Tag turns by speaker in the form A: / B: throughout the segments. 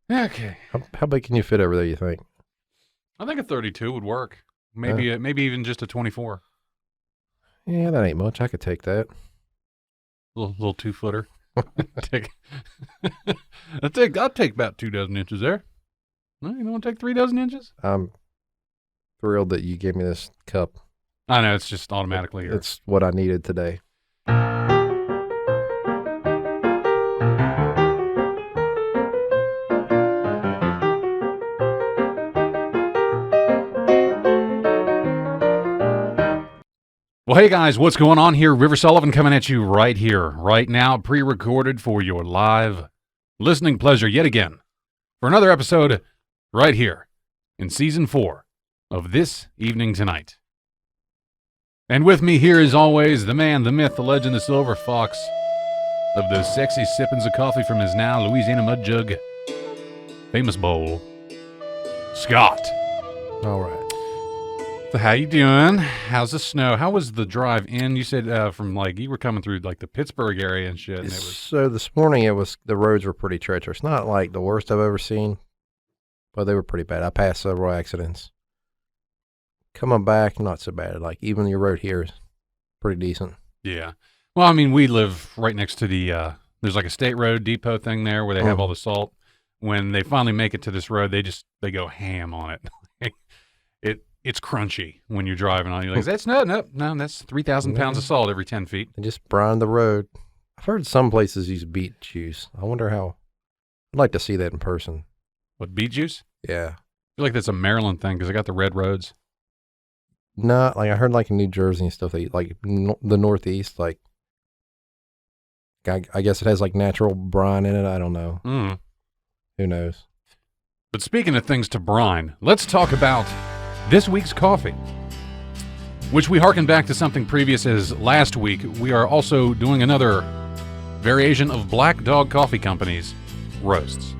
A: Okay.
B: How big can you fit over there, you think?
A: I think a 32 would work. Maybe even just a 24.
B: Yeah, that ain't much. I could take that.
A: Little 2-footer. I'll take about 2 dozen inches there. No, you don't want to take 3 dozen inches?
B: I'm thrilled that you gave me this cup.
A: I know, it's just automatically here.
B: It's what I needed today.
A: Well, hey guys, what's going on here? River Sullivan coming at you right here, right now, pre-recorded for your live listening pleasure yet again for another episode right here in Season 4 of This Evening Tonight. And with me here, as always, the man, the myth, the legend, the silver fox of the sexy sippings of coffee from his now Louisiana mud jug famous bowl, Scott.
B: All right.
A: So how you doing? How's the snow? How was the drive in? You said from you were coming through like the Pittsburgh area and shit. And
B: So this morning the roads were pretty treacherous. Not like the worst I've ever seen, but they were pretty bad. I passed several accidents. Coming back, not so bad. Like even your road here is pretty decent.
A: Yeah. Well, I mean, we live right next to the there's like a state road depot thing there where they have all the salt. When they finally make it to this road, they go ham on it. It's crunchy when you're driving on. You're like, that's no, that's 3,000 pounds of salt every 10 feet.
B: They just brine the road. I've heard some places use beet juice. I wonder how. I'd like to see that in person.
A: What, beet juice?
B: Yeah.
A: I feel like that's a Maryland thing because they got the red roads.
B: No, like I heard like in New Jersey and stuff, they like the Northeast, like I guess it has like natural brine in it. I don't know. Who knows?
A: But speaking of things to brine, let's talk about this week's coffee, which we harken back to something previous as last week. We are also doing another variation of Black Dog Coffee Company's roasts.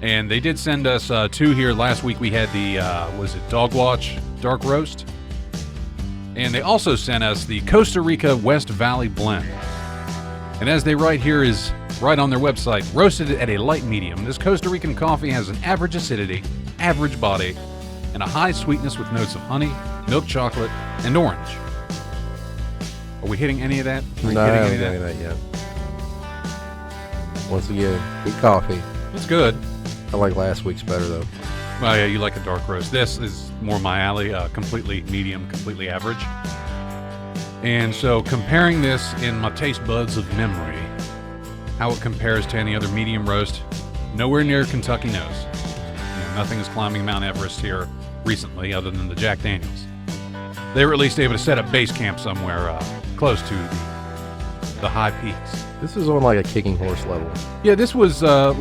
A: And they did send us 2 here. Last week we had the, Dog Watch Dark Roast. And they also sent us the Costa Rica West Valley Blend. And as they write here is right on their website, roasted at a light medium, this Costa Rican coffee has an average acidity, average body, and a high sweetness with notes of honey, milk chocolate, and orange. Are we hitting any of that?
B: No, I haven't hitting any of that yet. Once again, good coffee.
A: It's good.
B: I like last week's better, though.
A: Well, yeah, you like a dark roast. This is more my alley, completely medium, completely average. And so comparing this in my taste buds of memory, how it compares to any other medium roast, nowhere near Kentucky Nose. Nothing is climbing Mount Everest here recently other than the Jack Daniels. They were at least able to set up base camp somewhere close to the high peaks.
B: This is on like a kicking horse level.
A: Yeah, this was I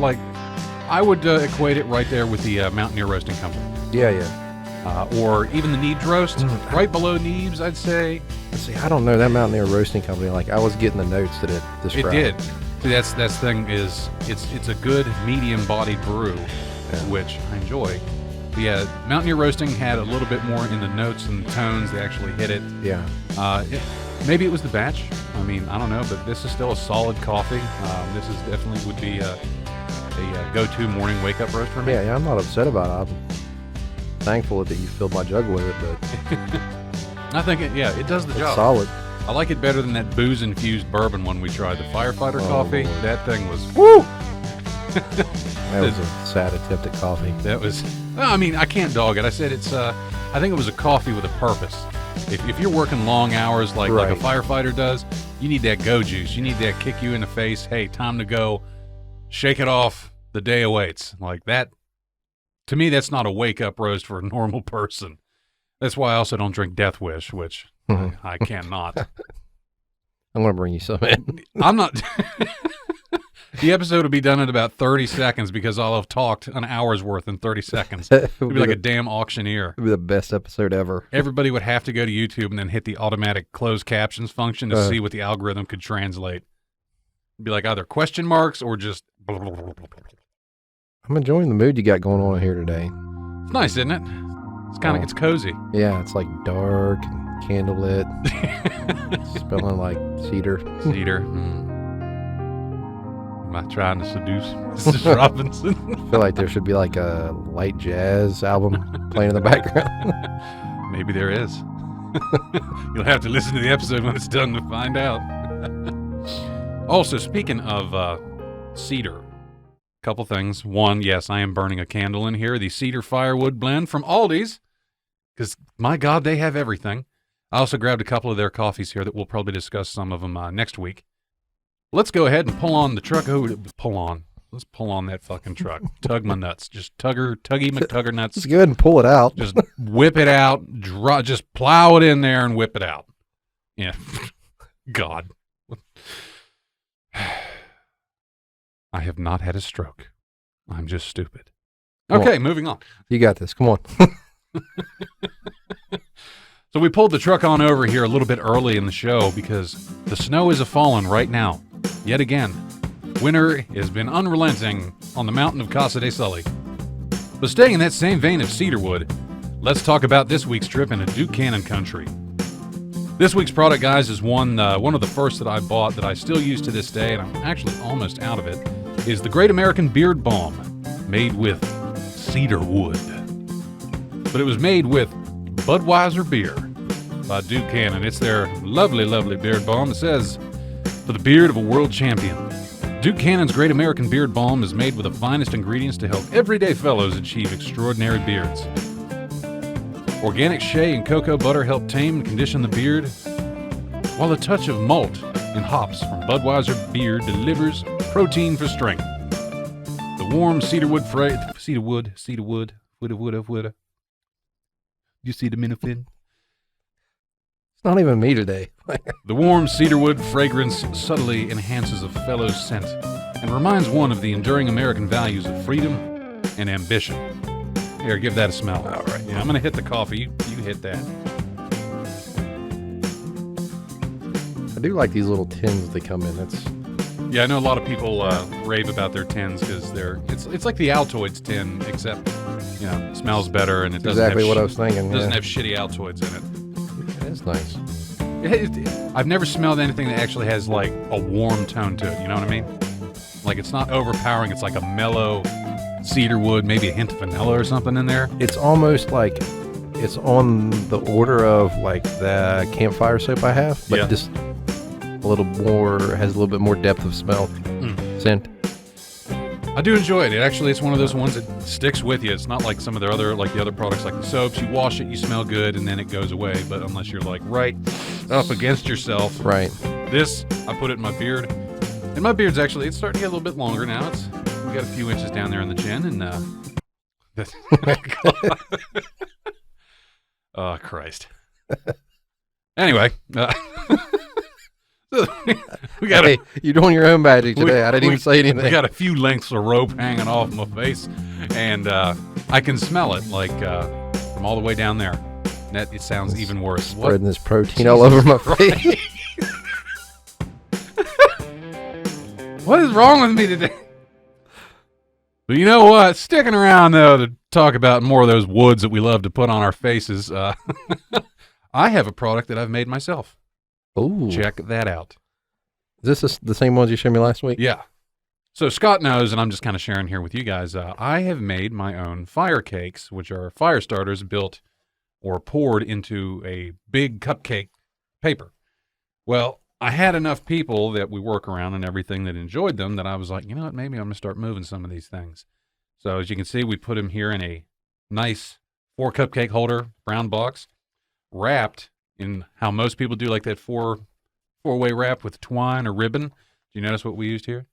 A: would equate it right there with the Mountaineer Roasting Company.
B: Yeah.
A: Or even the Neebs Roast, right below Neebs, I'd say.
B: See, I don't know that Mountaineer Roasting Company. Like I was getting the notes that it described.
A: It did. See, that's the thing is it's a good medium-bodied brew.
B: Yeah.
A: Which I enjoy. But yeah, Mountaineer Roasting had a little bit more in the notes and the tones. They actually hit it.
B: Yeah.
A: Maybe it was the batch. I mean, I don't know, but this is still a solid coffee. This is definitely would be a go-to morning wake-up roast for me.
B: Yeah, I'm not upset about it. I'm thankful that you filled my jug with it, but
A: I think it does the job.
B: It's solid.
A: I like it better than that booze-infused bourbon one we tried, the Firefighter coffee.
B: Lord.
A: That thing was woo.
B: That was a sad attempt at coffee.
A: That was, well, I mean, I can't dog it. I said it's, I think it was a coffee with a purpose. If you're working long hours like a firefighter does, you need that go juice. You need that kick you in the face. Hey, time to go. Shake it off. The day awaits. Like that, to me, that's not a wake-up roast for a normal person. That's why I also don't drink Death Wish, which I cannot.
B: I'm going to bring you some in.
A: I'm not... The episode will be done in about 30 seconds because I'll have talked an hour's worth in 30 seconds. It'll be like a damn auctioneer.
B: It'll be the best episode ever.
A: Everybody would have to go to YouTube and then hit the automatic closed captions function to see what the algorithm could translate. It'd be like either question marks or just... Blah, blah, blah, blah, blah.
B: I'm enjoying the mood you got going on here today.
A: It's nice, isn't it? It's kind of, it's cozy.
B: Yeah, it's like dark and candlelit. Smelling like cedar.
A: Cedar. Am I trying to seduce Mrs. Robinson?
B: I feel like there should be like a light jazz album playing in the background.
A: Maybe there is. You'll have to listen to the episode when it's done to find out. Also, speaking of cedar, couple things. One, yes, I am burning a candle in here. The cedar firewood blend from Aldi's, because my God, they have everything. I also grabbed a couple of their coffees here that we'll probably discuss some of them next week. Let's go ahead and pull on the truck. Pull on. Let's pull on that fucking truck. Tug my nuts. Just Tuggy McTugger nuts.
B: Just go ahead and pull it out.
A: Just whip it out. Just plow it in there and whip it out. Yeah. God. I have not had a stroke. I'm just stupid. Okay, moving on.
B: You got this. Come on.
A: So we pulled the truck on over here a little bit early in the show because the snow is a-falling right now. Yet again. Winter has been unrelenting on the mountain of Casa de Sully. But staying in that same vein of cedarwood, let's talk about this week's trip into Duke Cannon country. This week's product, guys, is one of the first that I bought that I still use to this day, and I'm actually almost out of it, is the Great American Beard Balm, made with cedar wood. But it was made with Budweiser beer by Duke Cannon. It's their lovely, lovely beard balm. It says, for the beard of a world champion. Duke Cannon's Great American Beard Balm is made with the finest ingredients to help everyday fellows achieve extraordinary beards. Organic shea and cocoa butter help tame and condition the beard, while a touch of malt and hops from Budweiser beer delivers protein for strength. The warm cedarwood. You see the minifin?
B: It's not even me today.
A: The warm cedarwood fragrance subtly enhances a fellow's scent and reminds one of the enduring American values of freedom and ambition. Here, give that a smell.
B: All right.
A: Yeah, I'm going to hit the coffee. You hit that.
B: I do like these little tins they come in.
A: Yeah, I know a lot of people rave about their tins because it's like the Altoids tin, except it smells better and it doesn't
B: exactly
A: have
B: what I was thinking.
A: Doesn't have shitty Altoids in it.
B: That's nice.
A: I've never smelled anything that actually has like a warm tone to it. You know what I mean? Like it's not overpowering. It's like a mellow cedarwood, maybe a hint of vanilla or something in there.
B: It's almost like it's on the order of like the campfire soap I have, but just a little more, has a little bit more depth of smell, scent.
A: I do enjoy it. It's one of those ones that sticks with you. It's not like some of the other products like the soaps. You wash it, you smell good, and then it goes away. But unless you're like right up against yourself.
B: Right.
A: This, I put it in my beard. And my beard's actually, it's starting to get a little bit longer now. We got a few inches down there in the chin, and oh, Christ. Anyway, we got
B: you're doing your own magic today. I didn't even say anything.
A: We got a few lengths of rope hanging off my face, and I can smell it like from all the way down there. And it sounds even worse.
B: Spreading this protein all over my face.
A: What is wrong with me today? But you know what? Sticking around, though, to talk about more of those woods that we love to put on our faces, I have a product that I've made myself.
B: Ooh.
A: Check that out.
B: Is this the same ones you showed me last week?
A: Yeah. So Scott knows, and I'm just kind of sharing here with you guys, I have made my own fire cakes, which are fire starters built or poured into a big cupcake paper. Well, I had enough people that we work around and everything that enjoyed them that I was like, you know what, maybe I'm going to start moving some of these things. So as you can see, we put them here in a nice 4 cupcake holder, brown box, wrapped in how most people do, like that four-way wrap with twine or ribbon. Do you notice what we used here?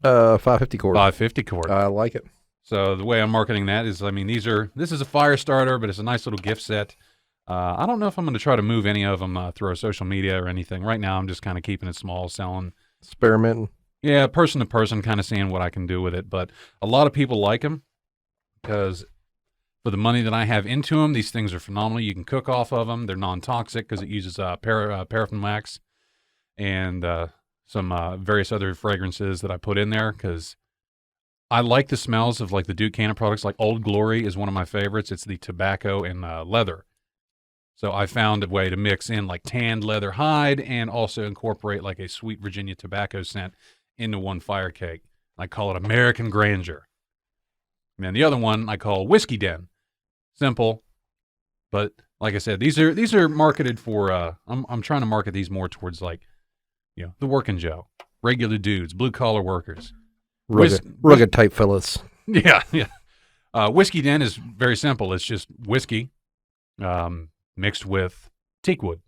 B: 550 cord.
A: 550 cord.
B: I like it.
A: So the way I'm marketing that is, this is a fire starter, but it's a nice little gift set. I don't know if I'm going to try to move any of them through our social media or anything. Right now, I'm just kind of keeping it small, selling.
B: Experimenting.
A: Yeah, person to person, kind of seeing what I can do with it. But a lot of people like them because for the money that I have into them, these things are phenomenal. You can cook off of them. They're non-toxic because it uses paraffin wax and some various other fragrances that I put in there because I like the smells of like the Duke Cannon products. Like Old Glory is one of my favorites. It's the tobacco and leather. So I found a way to mix in like tanned leather hide and also incorporate like a sweet Virginia tobacco scent into one fire cake. I call it American Grandeur. And then the other one I call Whiskey Den. Simple, but like I said, these are marketed for. I'm trying to market these more towards like, the working Joe, regular dudes, blue collar workers,
B: rugged type fellas.
A: Yeah. Whiskey Den is very simple. It's just whiskey, mixed with teak wood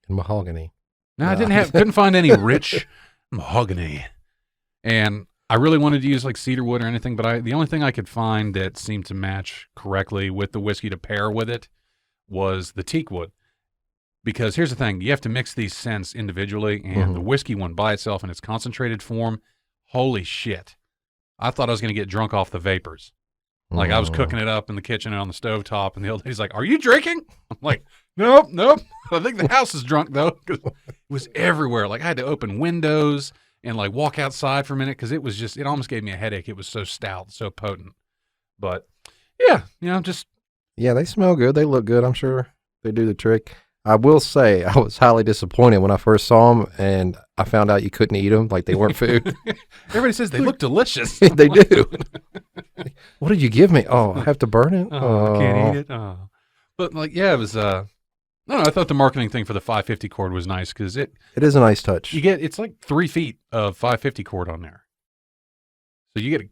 B: and mahogany.
A: No, I couldn't find any rich mahogany, and I really wanted to use like cedar wood or anything, but the only thing I could find that seemed to match correctly with the whiskey to pair with it was the teak wood. Because here's the thing, you have to mix these scents individually, and the whiskey one by itself in its concentrated form, holy shit. I thought I was going to get drunk off the vapors. Like I was cooking it up in the kitchen and on the stovetop, and the old lady's like, "Are you drinking?" I'm like, Nope. I think the house is drunk though, because it was everywhere. Like I had to open windows and like walk outside for a minute because it almost gave me a headache. It was so stout, so potent. But yeah,
B: Yeah, they smell good. They look good. I'm sure they do the trick. I will say I was highly disappointed when I first saw them and I found out you couldn't eat them, like they weren't food.
A: Everybody says they look delicious.
B: They do. What did you give me? Oh, I have to burn it?
A: I can't eat it. Oh. But like, yeah, it was, I don't know, I thought the marketing thing for the 550 cord was nice because it
B: is a nice touch.
A: It's like 3 feet of 550 cord on there. So you get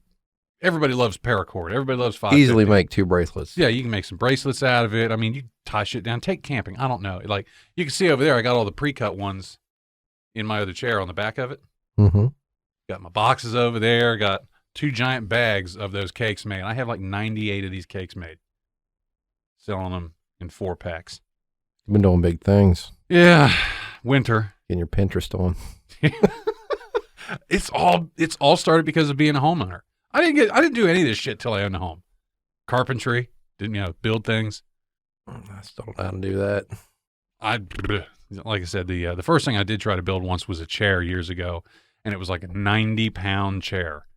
A: everybody loves paracord. Everybody loves 550.
B: Easily make 2 bracelets.
A: Yeah, you can make some bracelets out of it. I mean, you tie shit down, take camping. I don't know. Like you can see over there, I got all the pre-cut ones in my other chair on the back of it.
B: Mm-hmm.
A: Got my boxes over there. Got 2 giant bags of those cakes made. I have like 98 of these cakes made. Selling them in 4 packs.
B: You've been doing big things.
A: Yeah, winter.
B: Getting your Pinterest on.
A: It's all started because of being a homeowner. I didn't do any of this shit till I owned a home. Carpentry, didn't build things.
B: I still don't know how to do that.
A: Like I said, the first thing I did try to build once was a chair years ago, and it was like a 90-pound chair.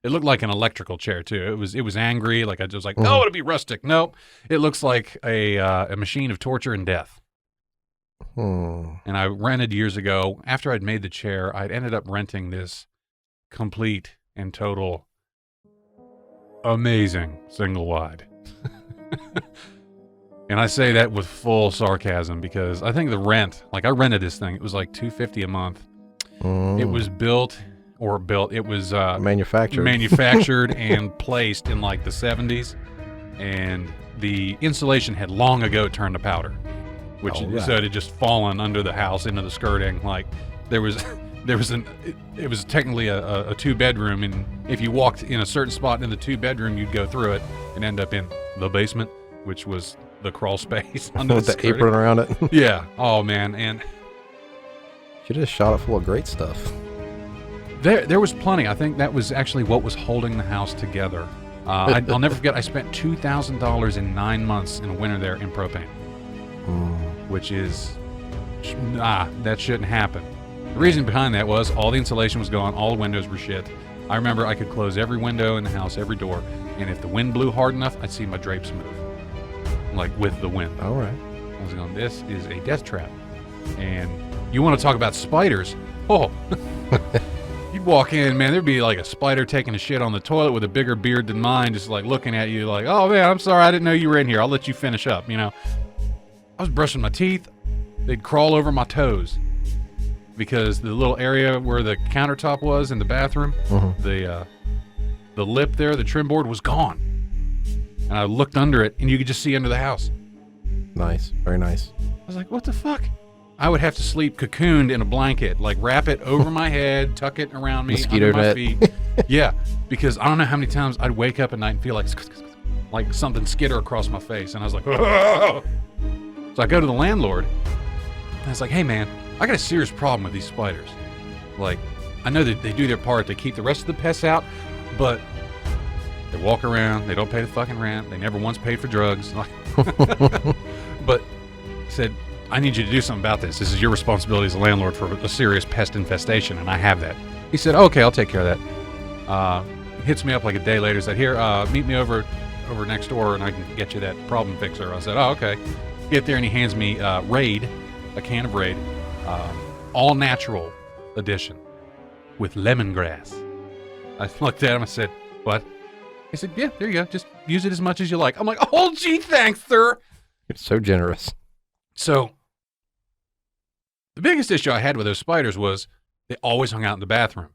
A: It looked like an electrical chair too. It was angry. Like I was like, no, it'll be rustic. Nope, it looks like a machine of torture and death. And I rented years ago. After I'd made the chair, I'd ended up renting this complete and total amazing single wide. And I say that with full sarcasm because I think the rent, like I rented this thing, it was like $250 a month. It was it was manufactured and placed in like the 70s, and the insulation had long ago turned to powder, which so it had just fallen under the house into the skirting. Like it was technically a 2-bedroom, and if you walked in a certain spot in the 2-bedroom, you'd go through it and end up in the basement, which was the crawl space under
B: with the apron around it.
A: Yeah. Oh man, and
B: you just shot it full of great stuff.
A: There was plenty. I think that was actually what was holding the house together. I'll never forget. I spent $2,000 in 9 months in a winter there in propane, which is that shouldn't happen. The reason behind that was all the insulation was gone, all the windows were shit. I remember I could close every window in the house, every door, and if the wind blew hard enough, I'd see my drapes move, like with the wind.
B: All right.
A: I was going, this is a death trap. And you want to talk about spiders? Oh, you'd walk in, man, there'd be like a spider taking a shit on the toilet with a bigger beard than mine, just like looking at you like, oh man, I'm sorry, I didn't know you were in here. I'll let you finish up, I was brushing my teeth. They'd crawl over my toes because the little area where the countertop was in the bathroom, the lip there, the trim board was gone. And I looked under it, and you could just see under the house.
B: Nice. Very nice.
A: I was like, what the fuck? I would have to sleep cocooned in a blanket, like wrap it over my head, tuck it around me,
B: mosquito
A: under my
B: net.
A: feet. Yeah, because I don't know how many times I'd wake up at night and feel like something skitter across my face. And I was like, oh. So I go to the landlord, and I was like, hey, man, I got a serious problem with these spiders. Like, I know that they do their part. They keep the rest of the pests out, but they walk around. They don't pay the fucking rent. They never once paid for drugs. But said, I need you to do something about this. This is your responsibility as a landlord for a serious pest infestation, and I have that. He said, okay, I'll take care of that. Hits me up like a day later. Said, here, meet me over next door, and I can get you that problem fixer. I said, oh, okay. Get there, and he hands me Raid, a can of Raid, all natural edition. with lemongrass. I looked at him. I said, what? He said, yeah, there you go. Just use it as much as you like. I'm like, oh, gee, thanks, sir.
B: You're so generous.
A: So the biggest issue I had with those spiders was they always hung out in the bathroom.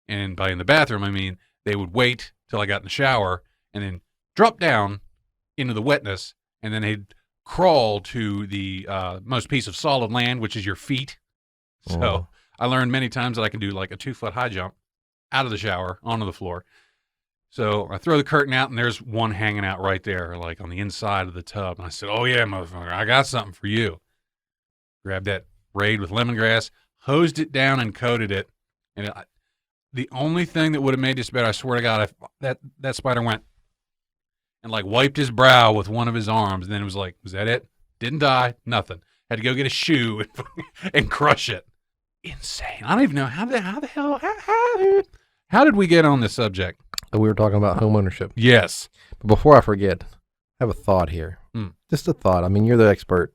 A: And by in the bathroom, I mean they would wait till I got in the shower and then drop down into the wetness, and then they'd crawl to the most piece of solid land, which is your feet. So I learned many times that I can do like a 2-foot high jump out of the shower onto the floor. So I throw the curtain out, and there's one hanging out right there, like on the inside of the tub. And I said, oh, yeah, motherfucker, I got something for you. Grabbed that Raid with lemongrass, hosed it down, and coated it. And the only thing that would have made this better, I swear to God, that spider went and like wiped his brow with one of his arms. And then it was like, was that it? Didn't die, nothing. Had to go get a shoe and crush it. Insane. I don't even know how the hell, how did we get on this subject?
B: We were talking about home ownership.
A: Yes.
B: But before I forget, I have a thought here. Just a thought. I mean, you're the expert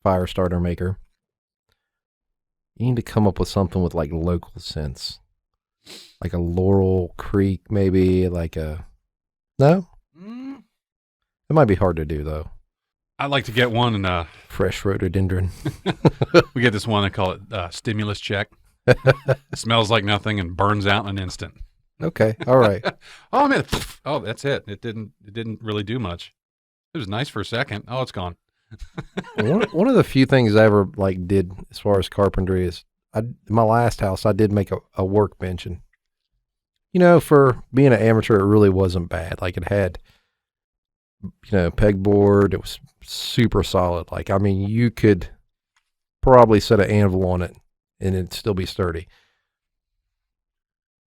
B: fire starter maker. You need to come up with something with like local sense. Like a Laurel Creek, maybe, like a... No? It might be hard to do, though.
A: I'd like to get one and...
B: Fresh rhododendron.
A: We get this one, they call it stimulus check. Smells like nothing and burns out in an instant.
B: Okay, all right.
A: Oh, man. Oh, that's it. It didn't really do much. It was nice for a second. Oh, it's gone.
B: One of the few things I ever like did as far as carpentry is, in my last house, I did make a workbench, and for being an amateur, it really wasn't bad. Like it had, pegboard. It was super solid. Like, I mean, you could probably set an anvil on it and it'd still be sturdy.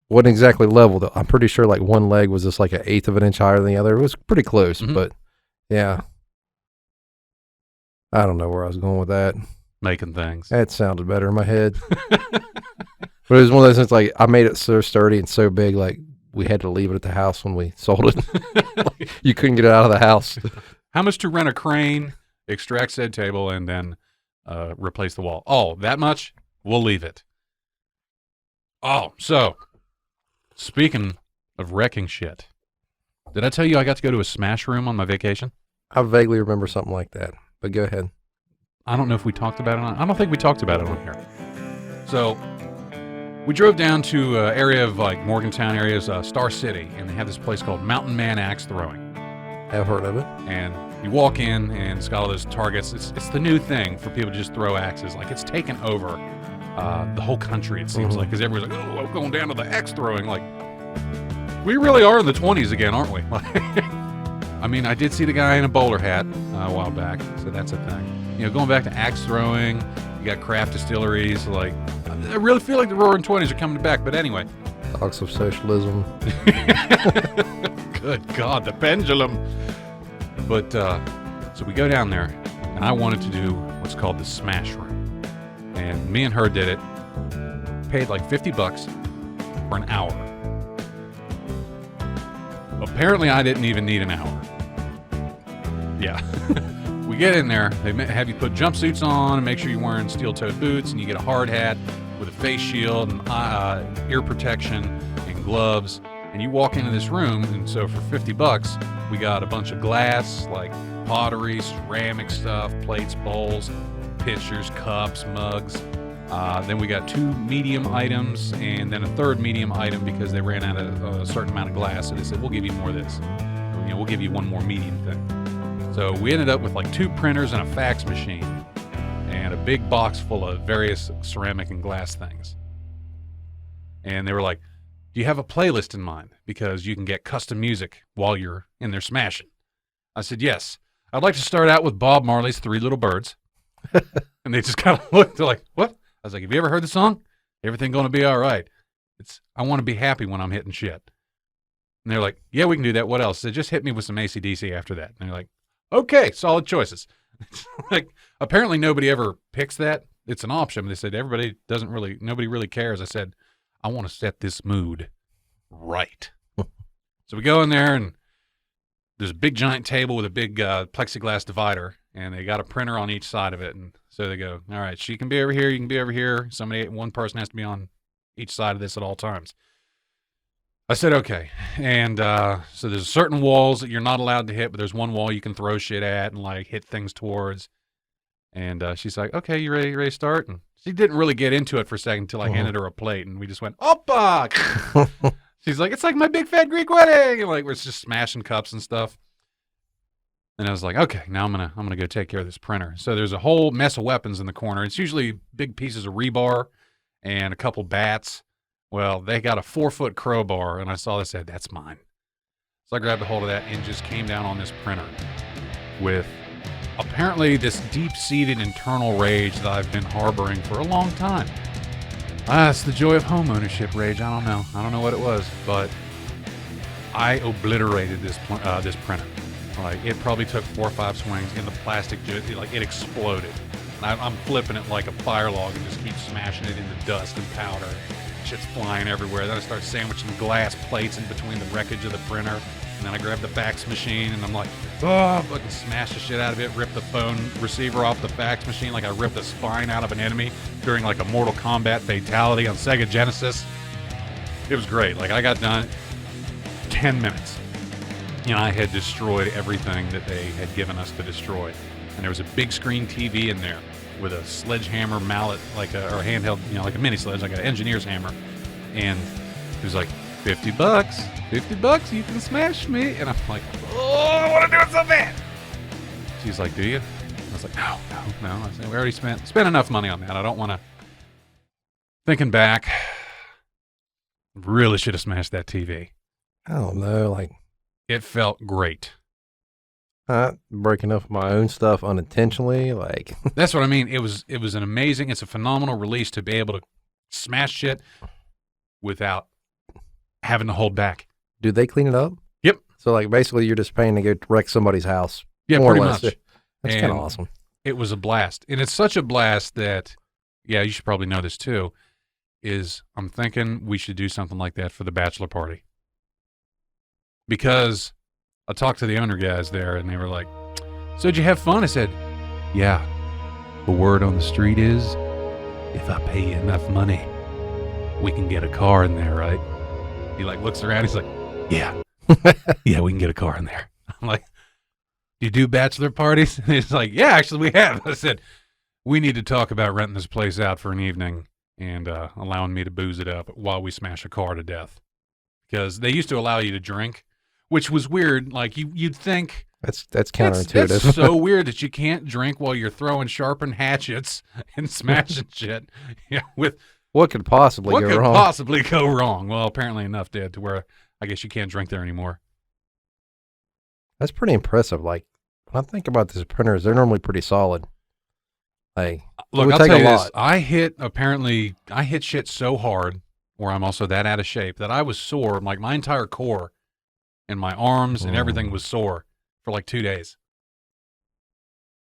B: Wasn't exactly level though. I'm pretty sure like one leg was just like 1/8 of an inch higher than the other. It was pretty close, but yeah. I don't know where I was going with that.
A: Making things.
B: That sounded better in my head. But it was one of those things, like, I made it so sturdy and so big, like, we had to leave it at the house when we sold it. Like, you couldn't get it out of the house.
A: How much to rent a crane, extract said table, and then replace the wall? Oh, that much? We'll leave it. Oh, so, speaking of wrecking shit, did I tell you I got to go to a smash room on my vacation?
B: I vaguely remember something like that, but go ahead.
A: I don't know if we talked about it I don't think we talked about it on here. So, we drove down to an area of like Morgantown areas, Star City, and they have this place called Mountain Man Axe Throwing.
B: I've heard of it.
A: And you walk in, and it's got all those targets. It's the new thing for people to just throw axes. Like, it's taken over the whole country, it seems like, because everyone's like, oh, I'm going down to the axe throwing. Like, we really are in the 20s again, aren't we? I mean, I did see the guy in a bowler hat a while back, so that's a thing. Going back to axe throwing, you got craft distilleries. Like, I really feel like the Roaring 20s are coming back. But anyway,
B: talks of socialism.
A: Good God, the pendulum. But so we go down there, and I wanted to do what's called the smash room, and me and her did it. Paid like $50 for an hour. Apparently, I didn't even need an hour. Yeah. We get in there, they have you put jumpsuits on and make sure you're wearing steel-toed boots, and you get a hard hat with a face shield and ear protection and gloves, and you walk into this room, and so for $50, we got a bunch of glass, like pottery, ceramic stuff, plates, bowls, pitchers, cups, mugs. Then we got 2 medium items, and then a 3rd medium item because they ran out of a certain amount of glass, so they said, we'll give you more of this. We'll give you one more medium thing. So we ended up with like 2 printers and a fax machine and a big box full of various ceramic and glass things. And they were like, do you have a playlist in mind? Because you can get custom music while you're in there smashing. I said, yes. I'd like to start out with Bob Marley's 3 Little Birds. And they just kind of looked, they're like, what? I was like, have you ever heard the song? Everything Gonna Be All Right. I want to be happy when I'm hitting shit. And they're like, yeah, we can do that. What else? They just hit me with some AC/DC after that. And they're like, okay, solid choices. Like, apparently nobody ever picks that. It's an option. They said nobody really cares. I said, I want to set this mood right. So we go in there, and there's a big giant table with a big plexiglass divider, and they got a printer on each side of it. And so they go, all right, she can be over here, you can be over here. One person has to be on each side of this at all times. I said, okay. And so there's certain walls that you're not allowed to hit, but there's one wall you can throw shit at and like hit things towards. And she's like, okay, you ready to start? And she didn't really get into it for a second until I handed her a plate, and we just went, Oppa! She's like, it's like my big fat Greek wedding. And like, we're just smashing cups and stuff. And I was like, okay, now I'm gonna go take care of this printer. So there's a whole mess of weapons in the corner. It's usually big pieces of rebar and a couple bats. Well, they got a 4-foot crowbar, and I saw this, said, that's mine. So I grabbed a hold of that and just came down on this printer with apparently this deep-seated internal rage that I've been harboring for a long time. It's the joy of home ownership rage. I don't know. I don't know what it was, but I obliterated this printer. Like, it probably took 4 or 5 swings, and the plastic like it exploded. And I'm flipping it like a fire log and just keep smashing it into dust and powder. Shit's flying everywhere. Then I start sandwiching glass plates in between the wreckage of the printer. And then I grab the fax machine and I'm like, oh, fucking smash the shit out of it, rip the phone receiver off the fax machine like I ripped the spine out of an enemy during like a Mortal Kombat fatality on Sega Genesis. It was great. Like, I got done 10 minutes. And I had destroyed everything that they had given us to destroy. And there was a big screen TV in there with a sledgehammer mallet, or a handheld, like a mini sledge, like an engineer's hammer. And it was like, $50, you can smash me. And I'm like, oh, I want to do it so bad. She's like, do you? I was like, no. I said, we already spent enough money on that. I don't want to. Thinking back, really should have smashed that TV.
B: I don't know, like.
A: It felt great.
B: Breaking up my own stuff unintentionally, like.
A: That's what I mean. It was it's a phenomenal release to be able to smash shit without having to hold back.
B: Do they clean it up?
A: Yep.
B: So, like, basically you're just paying to go wreck somebody's house.
A: Yeah, pretty much.
B: That's kind of awesome.
A: It was a blast. And it's such a blast that, yeah, you should probably know this too, is I'm thinking we should do something like that for the bachelor party. Because I talked to the owner guys there, and they were like, so did you have fun? I said, yeah. The word on the street is, if I pay you enough money, we can get a car in there, right? He like looks around, he's like, yeah. Yeah, we can get a car in there. I'm like, do you do bachelor parties? And he's like, yeah, actually we have. I said, we need to talk about renting this place out for an evening and allowing me to booze it up while we smash a car to death. Because they used to allow you to drink, which was weird. Like, you'd think
B: that's counterintuitive.
A: That's so weird that you can't drink while you're throwing sharpened hatchets and smashing shit. Yeah, with
B: what could possibly
A: go wrong? Well, apparently enough did to where I guess you can't drink there anymore.
B: That's pretty impressive. Like, when I think about these printers, they're normally pretty solid. Like,
A: look, I'll tell you this. I hit shit so hard, where I'm also that out of shape, that I was sore. Like, my entire core and my arms and everything was sore for like 2 days.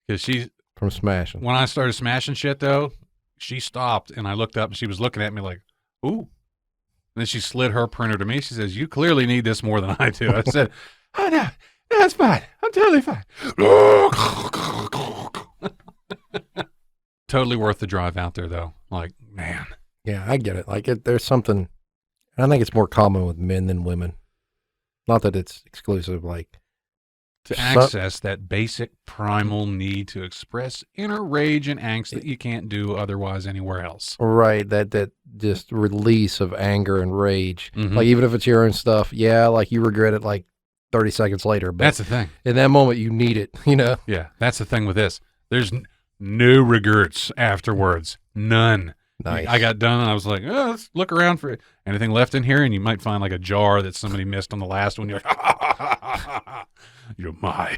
A: Because
B: from smashing.
A: When I started smashing shit, though, she stopped, and I looked up, and she was looking at me like, ooh. And then she slid her printer to me. She says, you clearly need this more than I do. I said, oh, no, that's fine. I'm totally fine. Totally worth the drive out there, though. Like, man.
B: Yeah, I get it. Like, there's something, I think it's more common with men than women. Not that it's exclusive, like.
A: To access that basic primal need to express inner rage and angst that you can't do otherwise anywhere else.
B: Right, that just release of anger and rage. Mm-hmm. Like, even if it's your own stuff, yeah, like, you regret it like 30 seconds later. But
A: that's the thing.
B: In that moment, you need it, you know?
A: Yeah, that's the thing with this. There's no regrets afterwards. None.
B: Nice.
A: I got done, and I was like, oh, let's look around for anything left in here, and you might find like a jar that somebody missed on the last one. You're like, you're mine.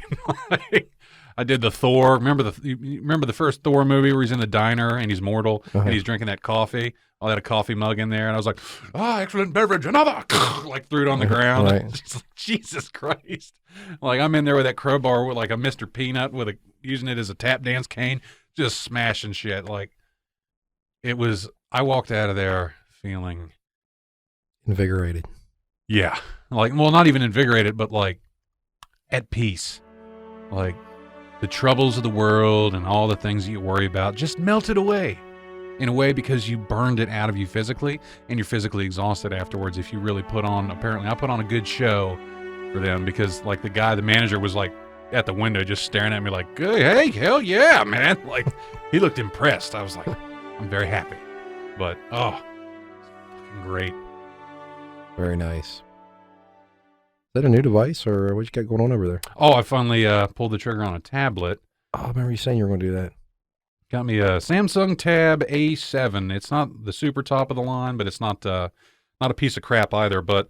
A: I did the Thor. Remember the first Thor movie where he's in the diner and he's mortal and he's drinking that coffee? I had a coffee mug in there, and I was like, excellent beverage, another. Like, threw it on the ground.
B: Right.
A: Just like, Jesus Christ. Like, I'm in there with that crowbar with like a Mr. Peanut using it as a tap dance cane, just smashing shit. Like, I walked out of there feeling
B: invigorated.
A: Yeah. Like, well, not even invigorated, but like at peace. Like, the troubles of the world and all the things you worry about just melted away. in a way because you burned it out of you physically, and you're physically exhausted afterwards if you really put on, apparently I put on a good show for them, because like the manager was like at the window just staring at me like, hey, hell yeah, man. Like, he looked impressed. I was like, I'm very happy. But, oh, fucking great.
B: Very nice. Is that a new device, or what you got going on over there?
A: Oh, I finally pulled the trigger on a tablet.
B: Oh, I remember you saying you were going to do that.
A: Got me a Samsung Tab A7. It's not the super top of the line, but it's not a piece of crap either. But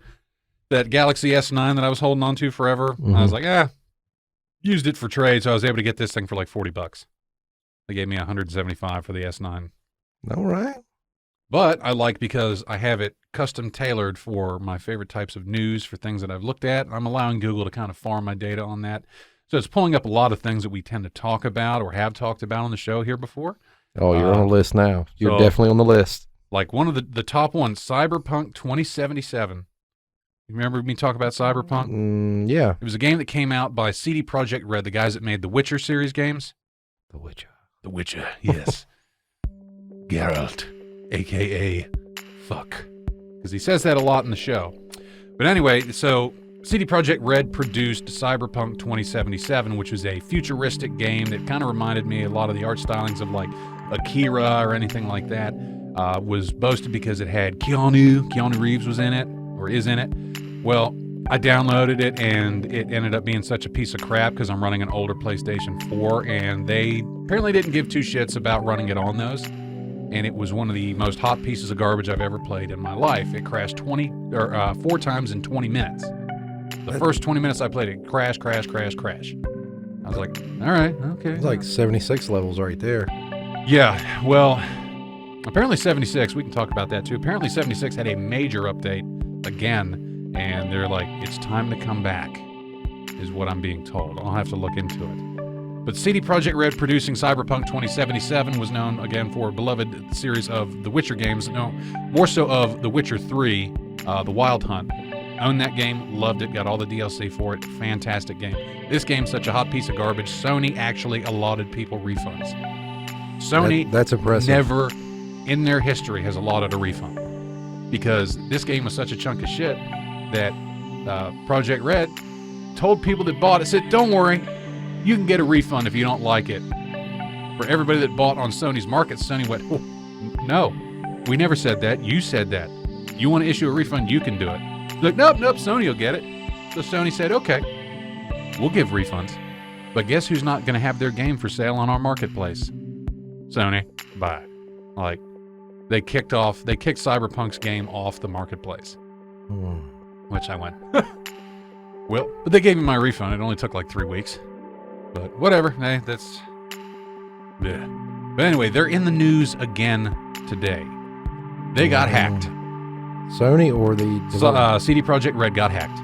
A: that Galaxy S9 that I was holding on to forever, I was like, used it for trade, so I was able to get this thing for like $40. They gave me $175 for the S9.
B: All right.
A: But I like, because I have it custom tailored for my favorite types of news, for things that I've looked at. I'm allowing Google to kind of farm my data on that. So it's pulling up a lot of things that we tend to talk about or have talked about on the show here before.
B: Oh, you're on the list now. You're definitely on the list.
A: Like one of the top ones, Cyberpunk 2077. You remember me talk about Cyberpunk?
B: Yeah.
A: It was a game that came out by CD Projekt Red, the guys that made the Witcher series games.
B: The Witcher.
A: The Witcher, yes. Geralt, a.k.a. fuck. Because he says that a lot in the show. But anyway, so CD Projekt Red produced Cyberpunk 2077, which was a futuristic game that kind of reminded me a lot of the art stylings of like Akira or anything like that. Was boasted because it had Keanu Reeves was in it, or is in it. Well, I downloaded it, and it ended up being such a piece of crap because I'm running an older PlayStation 4, and they apparently didn't give two shits about running it on those. And it was one of the most hot pieces of garbage I've ever played in my life. It crashed 4 times in 20 minutes. The first 20 minutes I played it, crash. I was like, all right, okay.
B: It's like 76 levels right there.
A: Yeah, well, apparently 76, we can talk about that too. Apparently 76 had a major update again, and they're like, it's time to come back, is what I'm being told. I'll have to look into it. But CD Projekt Red producing Cyberpunk 2077 was known again for a beloved series of The Witcher games. No, more so of The Witcher 3, The Wild Hunt. Owned that game, loved it, got all the DLC for it. Fantastic game. This game's such a hot piece of garbage, Sony actually allotted people refunds. Sony
B: that's impressive.
A: Never in their history has allotted a refund, because this game was such a chunk of shit that Projekt Red told people that bought it, said, don't worry, you can get a refund if you don't like it. For everybody that bought on Sony's market, Sony went, oh, no, we never said that. You said that. You want to issue a refund, you can do it. Like, nope, Sony will get it. So Sony said, okay, we'll give refunds. But guess who's not going to have their game for sale on our marketplace? Sony. Bye. Like, they kicked Cyberpunk's game off the marketplace. Which I went, well, but they gave me my refund. It only took like 3 weeks. But whatever. Hey, that's... yeah. But anyway, they're in the news again today. They got hacked.
B: Sony or the
A: CD Projekt Red got hacked.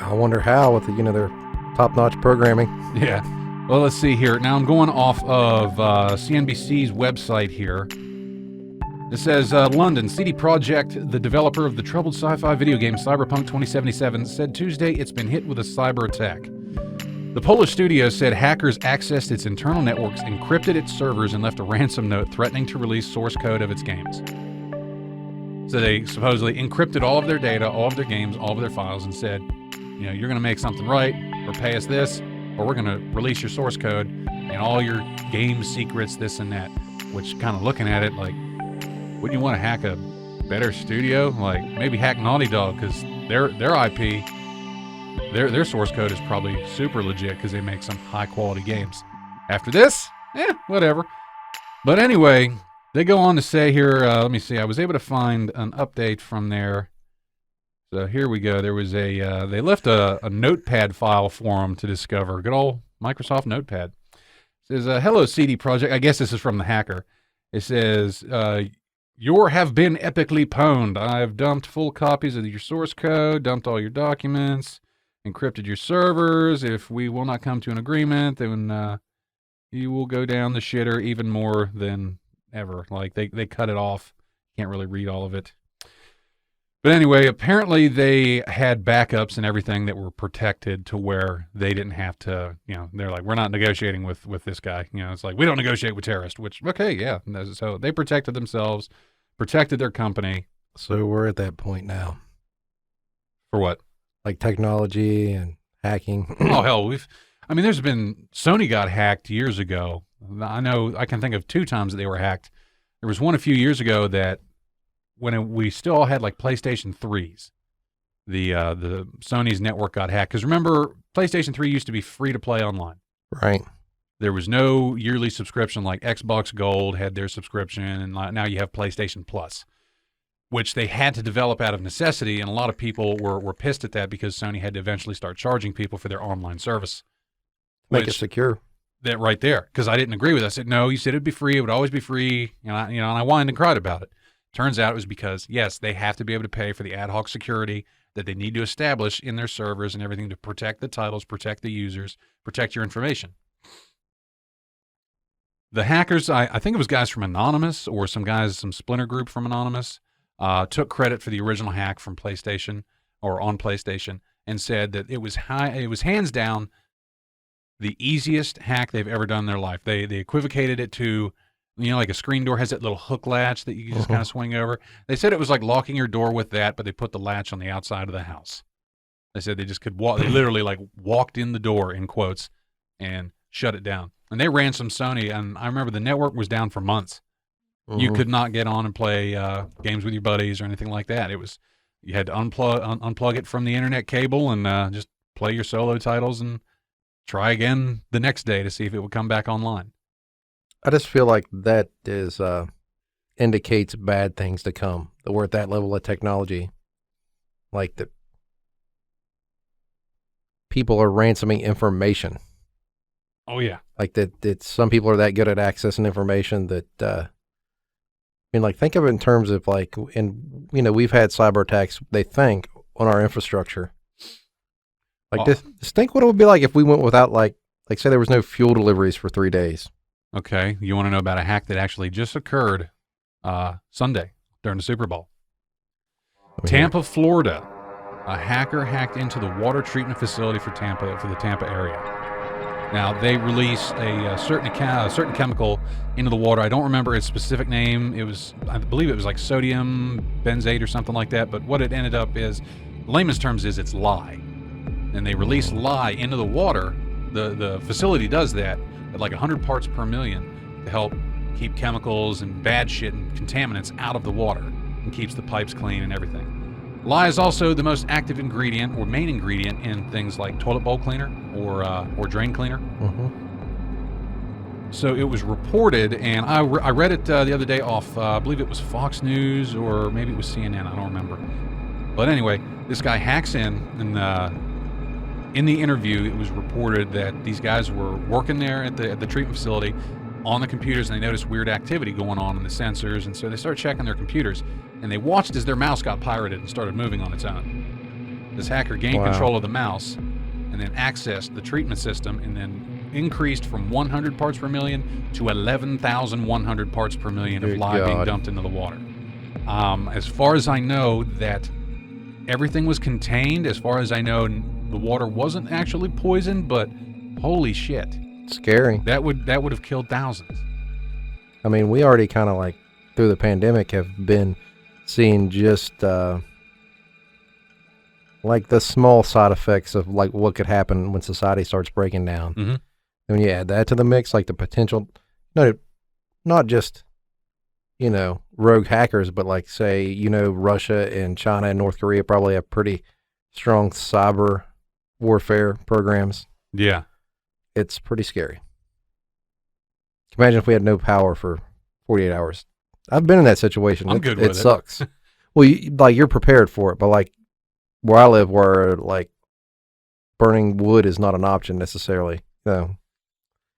B: I wonder how, with their top-notch programming.
A: Yeah. Well, let's see here. Now I'm going off of CNBC's website here. It says, London, CD Projekt, the developer of the troubled sci-fi video game Cyberpunk 2077, said Tuesday it's been hit with a cyber attack. The Polish studio said hackers accessed its internal networks, encrypted its servers, and left a ransom note threatening to release source code of its games. So they supposedly encrypted all of their data, all of their games, all of their files, and said, you're going to make something right, or pay us this, or we're going to release your source code and all your game secrets, this and that. Which, kind of looking at it, like, wouldn't you want to hack a better studio? Like, maybe hack Naughty Dog, because their IP, their source code is probably super legit, because they make some high-quality games. After this, whatever. But anyway... they go on to say here, let me see, I was able to find an update from there. So here we go. There was they left a notepad file for them to discover. Good old Microsoft Notepad. It says, hello, CD Projekt. I guess this is from the hacker. It says, you have been epically pwned. I've dumped full copies of your source code, dumped all your documents, encrypted your servers. If we will not come to an agreement, then you will go down the shitter even more than... ever. Like, they cut it off. Can't really read all of it. But anyway, apparently they had backups and everything that were protected to where they didn't have to, they're like, we're not negotiating with this guy. It's like, we don't negotiate with terrorists, which, okay, yeah. So they protected themselves, protected their company.
B: So we're at that point now.
A: For what?
B: Like technology and hacking.
A: Oh, hell, there's been, Sony got hacked years ago. I can think of 2 times that they were hacked. There was one a few years ago that when we still had like PlayStation 3s, the Sony's network got hacked. Because remember, PlayStation 3 used to be free to play online.
B: Right.
A: There was no yearly subscription like Xbox Gold had their subscription, and now you have PlayStation Plus, which they had to develop out of necessity, and a lot of people were pissed at that because Sony had to eventually start charging people for their online service.
B: Make it secure.
A: That right there, because I didn't agree with it. I said, no, you said it'd be free. It would always be free. And I whined and cried about it. Turns out it was because, yes, they have to be able to pay for the ad hoc security that they need to establish in their servers and everything to protect the titles, protect the users, protect your information. The hackers, I think it was guys from Anonymous or some splinter group from Anonymous, took credit for the original hack from PlayStation or on PlayStation and said that it was hands down the easiest hack they've ever done in their life. They equivocated it to, like a screen door has that little hook latch that you can just kind of swing over. They said it was like locking your door with that, but they put the latch on the outside of the house. They said they just could walk. They literally like walked in the door, in quotes, and shut it down. And they ran some Sony, and I remember the network was down for months. You could not get on and play games with your buddies or anything like that. You had to unplug it from the internet cable and just play your solo titles and try again the next day to see if it would come back online.
B: I just feel like that indicates bad things to come. That we're at that level of technology, like that people are ransoming information.
A: Oh yeah,
B: like that. Some people are that good at accessing information that. Think of it in terms of we've had cyber attacks. They think on our infrastructure. Just think what it would be like if we went without say there was no fuel deliveries for 3 days.
A: Okay, you want to know about a hack that actually just occurred Sunday during the Super Bowl? Tampa, Florida. A hacker hacked into the water treatment facility for the Tampa area. Now, they released a certain chemical into the water. I don't remember its specific name. I believe it was like sodium benzate or something like that. But what it ended up is, layman's terms, is it's lye. And they release lye into the water. The facility does that at like 100 parts per million to help keep chemicals and bad shit and contaminants out of the water and keeps the pipes clean and everything. Lye is also the most active ingredient or main ingredient in things like toilet bowl cleaner or drain cleaner. So it was reported, and I read it the other day off, I believe it was Fox News or maybe it was CNN, I don't remember. But anyway, this guy hacks in, and in the interview, it was reported that these guys were working there at the treatment facility on the computers, and they noticed weird activity going on in the sensors, and so they started checking their computers, and they watched as their mouse got pirated and started moving on its own. This hacker gained control of the mouse and then accessed the treatment system and then increased from 100 parts per million to 11,100 parts per million of lye being dumped into the water. As far as I know, that everything was contained. As far as I know, the water wasn't actually poisoned, but holy shit.
B: Scary.
A: That would have killed thousands.
B: I mean, we already kind of through the pandemic have been seeing just the small side effects of what could happen when society starts breaking down. And when you add that to the mix, the potential, not just, rogue hackers, but say, Russia and China and North Korea probably have pretty strong cyber warfare programs.
A: Yeah.
B: It's pretty scary. Imagine if we had no power for 48 hours. I've been in that situation.
A: I'm good with it.
B: It sucks. Well, you're prepared for it, but where I live, where burning wood is not an option necessarily.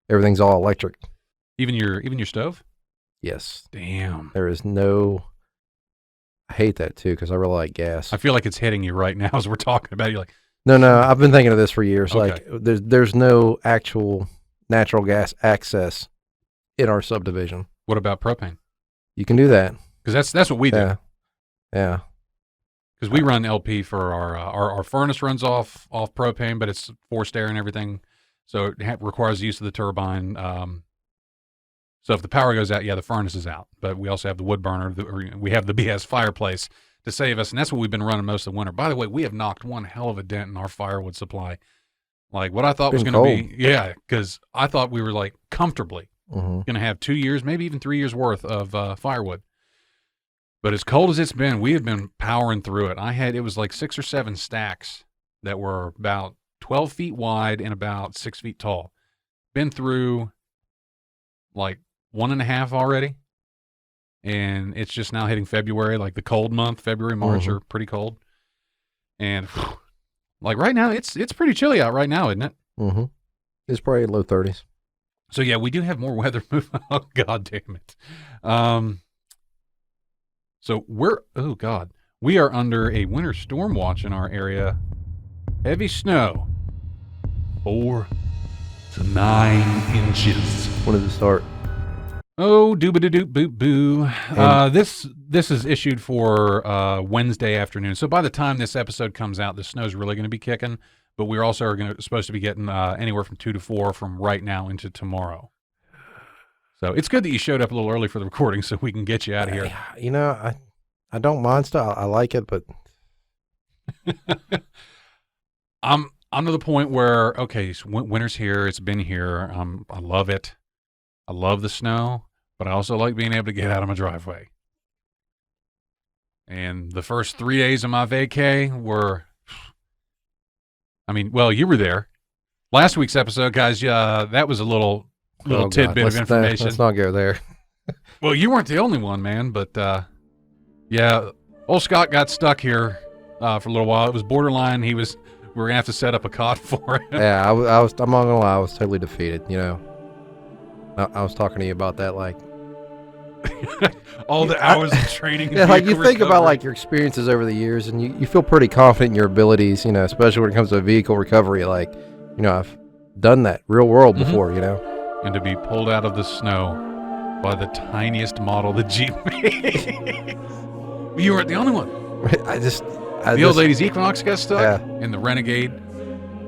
B: Everything's all electric.
A: Even your stove?
B: Yes.
A: Damn.
B: There is no. I hate that too because I really like gas.
A: I feel like it's hitting you right now as we're talking about it. You're like,
B: no. I've been thinking of this for years.
A: Okay.
B: There's no actual natural gas access in our subdivision.
A: What about propane?
B: You can do that
A: because that's what we do.
B: Yeah.
A: Because we run LP for our furnace runs off propane, but it's forced air and everything, so it requires the use of the turbine. So if the power goes out, the furnace is out. But we also have the wood burner. We have the BS fireplace to save us, and that's what we've been running most of the winter. By the way, we have knocked one hell of a dent in our firewood supply. Like what I thought was going to be, because I thought we were like comfortably going to have 2 years, maybe even 3 years worth of firewood. But as cold as it's been, we have been powering through it. It was like 6 or 7 stacks that were about 12 feet wide and about 6 feet tall. Been through like 1.5 already. And it's just now hitting February, like the cold month. February, March are pretty cold. And like right now, it's pretty chilly out right now, isn't it?
B: Mm-hmm. It's probably low 30s.
A: So yeah, we do have more weather movement. Oh, God damn it. So we are under a winter storm watch in our area. Heavy snow, 4 to 9 inches.
B: When does it start?
A: Oh, doo-ba-doo-doo-boo-boo. This is issued for Wednesday afternoon. So by the time this episode comes out, the snow's really going to be kicking. But we're also supposed to be getting anywhere from 2 to 4 from right now into tomorrow. So it's good that you showed up a little early for the recording so we can get you out of here.
B: You know, I don't mind stuff. I like it, but
A: I'm to the point where, okay, so winter's here. It's been here. I love it. I love the snow, but I also like being able to get out of my driveway. And the first 3 days of my vacay were, you were there. Last week's episode, guys, that was a little tidbit of information.
B: Let's not go there.
A: Well, you weren't the only one, man, but old Scott got stuck here for a little while. It was borderline. We were going to have to set up a cot for him.
B: Yeah, I'm not going to lie, I was totally defeated, you know. I was talking to you about that, like
A: all the hours of training.
B: Yeah, like you think about like your experiences over the years, and you feel pretty confident in your abilities, you know, especially when it comes to vehicle recovery. Like, you know, I've done that real world before, you know.
A: And to be pulled out of the snow by the tiniest model the Jeep made. You weren't the only one. The old lady's Equinox got stuck, and the Renegade,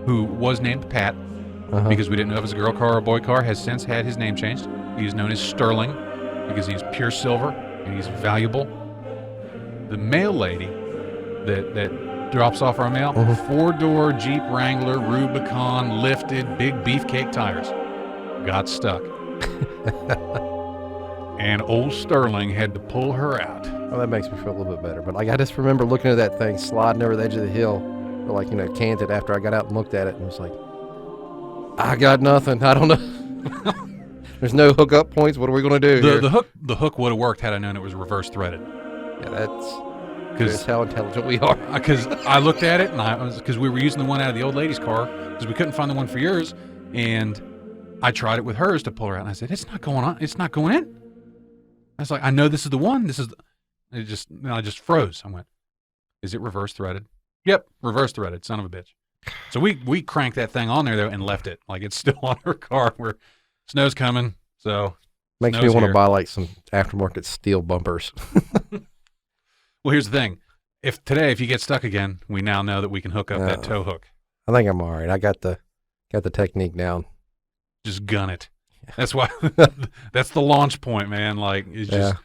A: who was named Pat, because we didn't know if it was a girl car or a boy car, has since had his name changed. He's known as Sterling because he's pure silver and he's valuable. The mail lady that drops off our mail, 4-door Jeep Wrangler, Rubicon, lifted, big beefcake tires, got stuck. And old Sterling had to pull her out.
B: Well, that makes me feel a little bit better. But like, I just remember looking at that thing sliding over the edge of the hill, or like, you know, canted after I got out and looked at it, and was like, I got nothing. I don't know. There's no hookup points. What are we going to do?
A: The hook would have worked had I known it was reverse threaded.
B: Yeah, that's how intelligent we are.
A: Because I looked at it, and because we were using the one out of the old lady's car, because we couldn't find the one for yours, and I tried it with hers to pull her out, and I said, "It's not going on. It's not going in." I was like, "I know this is the one. I just froze. I went, "Is it reverse threaded?" Yep, reverse threaded. Son of a bitch. So we cranked that thing on there though and left it like it's still on her car. Where snow's coming, so
B: makes me want to buy like some aftermarket steel bumpers.
A: Well, here's the thing: if you get stuck again, we now know that we can hook up that tow hook.
B: I think I'm all right. I got the technique down.
A: Just gun it. That's why. That's the launch point, man. Like it's just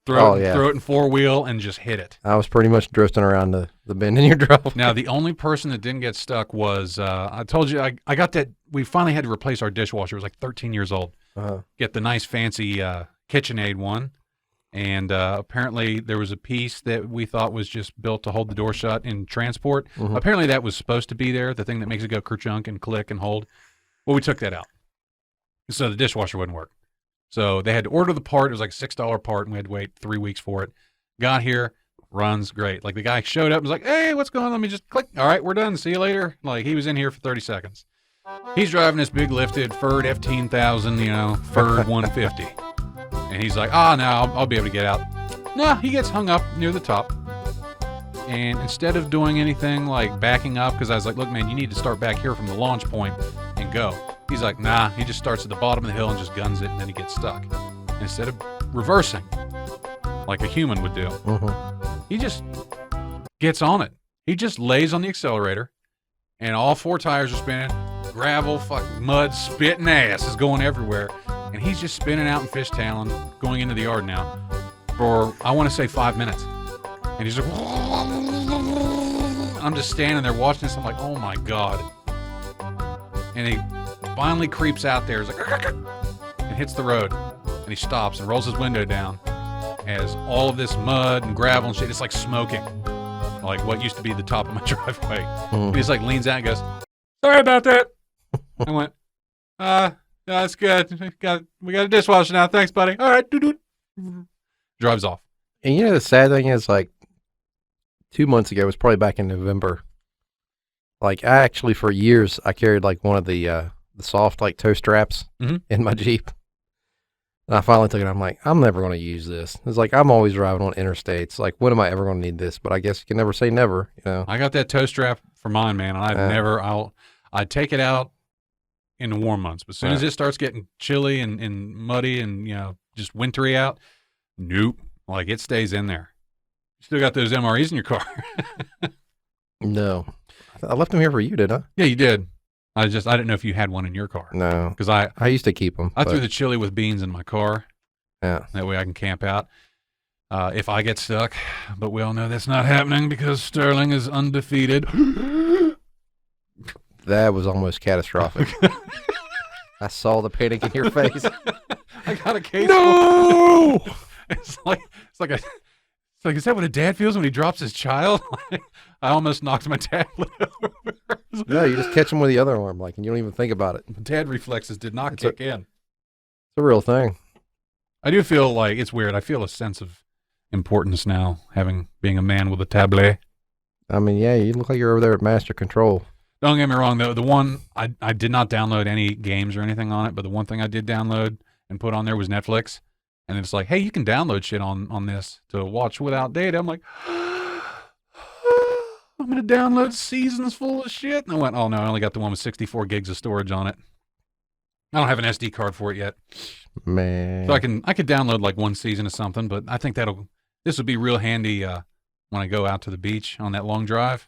A: throw it in 4-wheel and just hit it.
B: I was pretty much drifting around the bend in your driveway.
A: Now, the only person that didn't get stuck was, I told you, I got that, we finally had to replace our dishwasher. It was like 13 years old. Get the nice fancy KitchenAid one. And apparently there was a piece that we thought was just built to hold the door shut in transport. Apparently that was supposed to be there, the thing that makes it go kerchunk and click and hold. Well, we took that out. So the dishwasher wouldn't work. So they had to order the part. It was like a $6 part, and we had to wait 3 weeks for it. Got here, runs great. Like the guy showed up and was like, "Hey, what's going on? Let me just click. All right, we're done. See you later." Like he was in here for 30 seconds. He's driving this big lifted Ford F-10,000, Ford 150. And he's like, no, I'll be able to get out. No, he gets hung up near the top. And instead of doing anything like backing up, because I was like, "Look, man, you need to start back here from the launch point and go." He's like, "Nah," he just starts at the bottom of the hill and just guns it, and then he gets stuck. Instead of reversing like a human would do, he just gets on it. He just lays on the accelerator, and all 4 tires are spinning. Gravel, fucking mud, spitting ass is going everywhere. And he's just spinning out and fishtailing, going into the yard now for, I want to say, 5 minutes. And he's like, I'm just standing there watching this. I'm like, oh my God. And he finally creeps out there. He's like, and hits the road. And he stops and rolls his window down as all of this mud and gravel and shit is like smoking. Like what used to be the top of my driveway. And he's like, leans out and goes, sorry about that. I went, no, that's good. We got a dishwasher now. Thanks, buddy. All right. Drives off.
B: And you know, the sad thing is, like, 2 months ago, it was probably back in November. Like, I actually, for years, I carried, like, one of the soft, like, toe straps in my Jeep. And I finally took it. I'm like, I'm never going to use this. It's like, I'm always driving on interstates. Like, when am I ever going to need this? But I guess you can never say never, you know.
A: I got that toe strap for mine, man. And I'd take it out in the warm months. But as soon as it starts getting chilly and muddy and, you know, just wintry out, nope. Like, it stays in there. You still got those MREs in your car?
B: No. I left them here for you, did I?
A: Yeah, you did. I didn't know if you had one in your car.
B: No.
A: Because
B: I used to keep them.
A: I threw the chili with beans in my car.
B: Yeah.
A: That way I can camp out if I get stuck. But we all know that's not happening because Sterling is undefeated.
B: That was almost catastrophic. I saw the panic in your face.
A: I got a case.
B: No!
A: It's like, is that what a dad feels when he drops his child? I almost knocked my tablet over.
B: No, you just catch him with the other arm, like, and you don't even think about it.
A: Dad reflexes did not kick in.
B: It's a real thing.
A: I do feel like, it's weird, I feel a sense of importance now, being a man with a tablet.
B: I mean, yeah, you look like you're over there at Master Control.
A: Don't get me wrong, though. The one, I did not download any games or anything on it, but the one thing I did download and put on there was Netflix. And it's like, hey, you can download shit on this to watch without data. I'm like, I'm going to download seasons full of shit. And I went, oh, no, I only got the one with 64 gigs of storage on it. I don't have an SD card for it yet.
B: Man.
A: So I could download like one season of something, but I think this would be real handy when I go out to the beach on that long drive.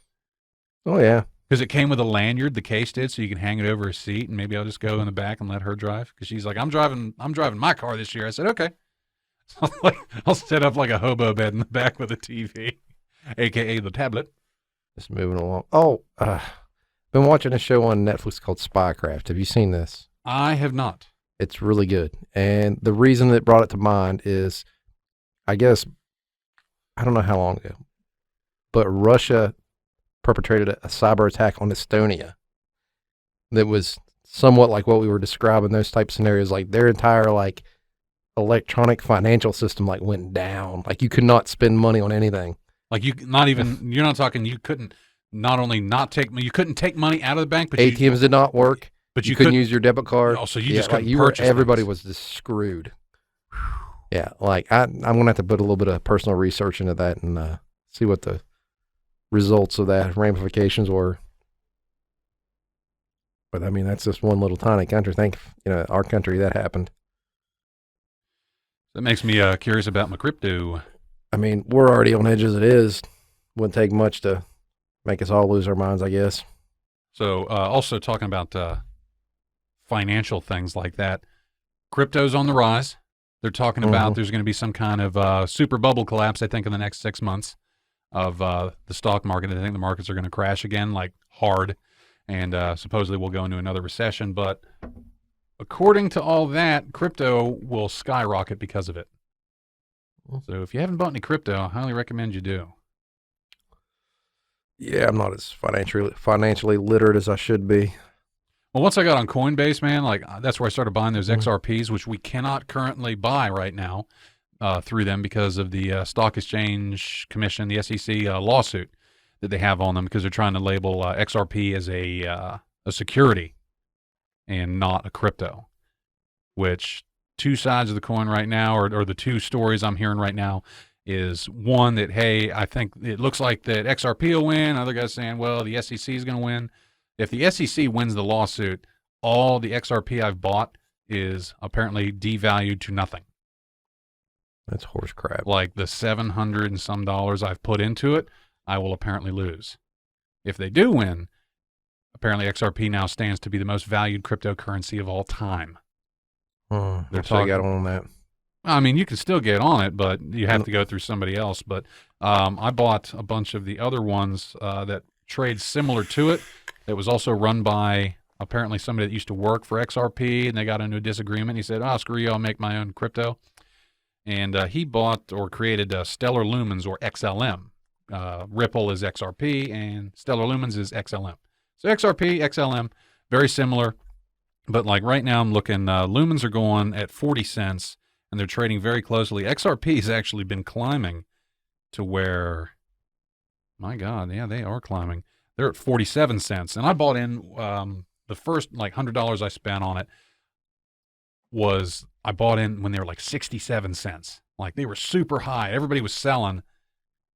B: Oh, yeah.
A: Because it came with a lanyard, the case did, so you can hang it over a seat, and maybe I'll just go in the back and let her drive. Because she's like, I'm driving my car this year. I said, okay. So I'll set up like a hobo bed in the back with a TV, a.k.a. the tablet.
B: Just moving along. Oh, been watching a show on Netflix called Spycraft. Have you seen this?
A: I have not.
B: It's really good. And the reason that brought it to mind is, I guess, I don't know how long ago, but Russia perpetrated a cyber attack on Estonia that was somewhat like what we were describing, those type scenarios. Like, their entire, like, electronic financial system, like, went down. Like, you could not spend money on anything.
A: Like, you're not talking, you couldn't you couldn't take money out of the bank, but
B: ATMs did not work.
A: But
B: you couldn't use your debit card.
A: Oh, so you just couldn't
B: purchase everybody
A: things.
B: Was just screwed. Yeah, like, I'm going to have to put a little bit of personal research into that and see what the results of that ramifications were. But, I mean, that's just one little tiny country. Think, our country, that happened.
A: That makes me curious about my crypto.
B: I mean, we're already on edge as it is. Wouldn't take much to make us all lose our minds, I guess.
A: So, also talking about financial things like that, crypto's on the rise. They're talking about there's going to be some kind of super bubble collapse, I think, in the next 6 months of the stock market. I think the markets are going to crash again, like hard, and supposedly we'll go into another recession. But according to all that, crypto will skyrocket because of it. So if you haven't bought any crypto, I highly recommend you do.
B: Yeah, I'm not as financially literate as I should be.
A: Well, once I got on Coinbase, man, like that's where I started buying those XRPs, which we cannot currently buy right now through them because of the Stock Exchange Commission, the SEC lawsuit that they have on them because they're trying to label XRP as a security and not a crypto, which two sides of the coin right now, or the two stories I'm hearing right now, is one that, hey, I think it looks like that XRP will win. Other guys saying, well, the SEC is going to win. If the SEC wins the lawsuit, all the XRP I've bought is apparently devalued to nothing.
B: That's horse crap.
A: Like the $700 and some I've put into it I will apparently lose. If they do win, apparently XRP now stands to be the most valued cryptocurrency of all time.
B: They're talking got on that.
A: I mean, you can still get on it, but you have to go through somebody else. But I bought a bunch of the other ones that trade similar to it. That was also run by apparently somebody that used to work for XRP, and they got into a disagreement. He said, "Oh, screw you, I'll make my own crypto." And he bought or created Stellar Lumens, or XLM. Ripple is XRP, and Stellar Lumens is XLM. So XRP, XLM, very similar. But like right now I'm looking, Lumens are going at 40 cents, and they're trading very closely. XRP has actually been climbing to where, my God, yeah, they are climbing. They're at 47 cents. And I bought in the first like $100 I spent on it was I bought in when they were like 67 cents. Like they were super high. Everybody was selling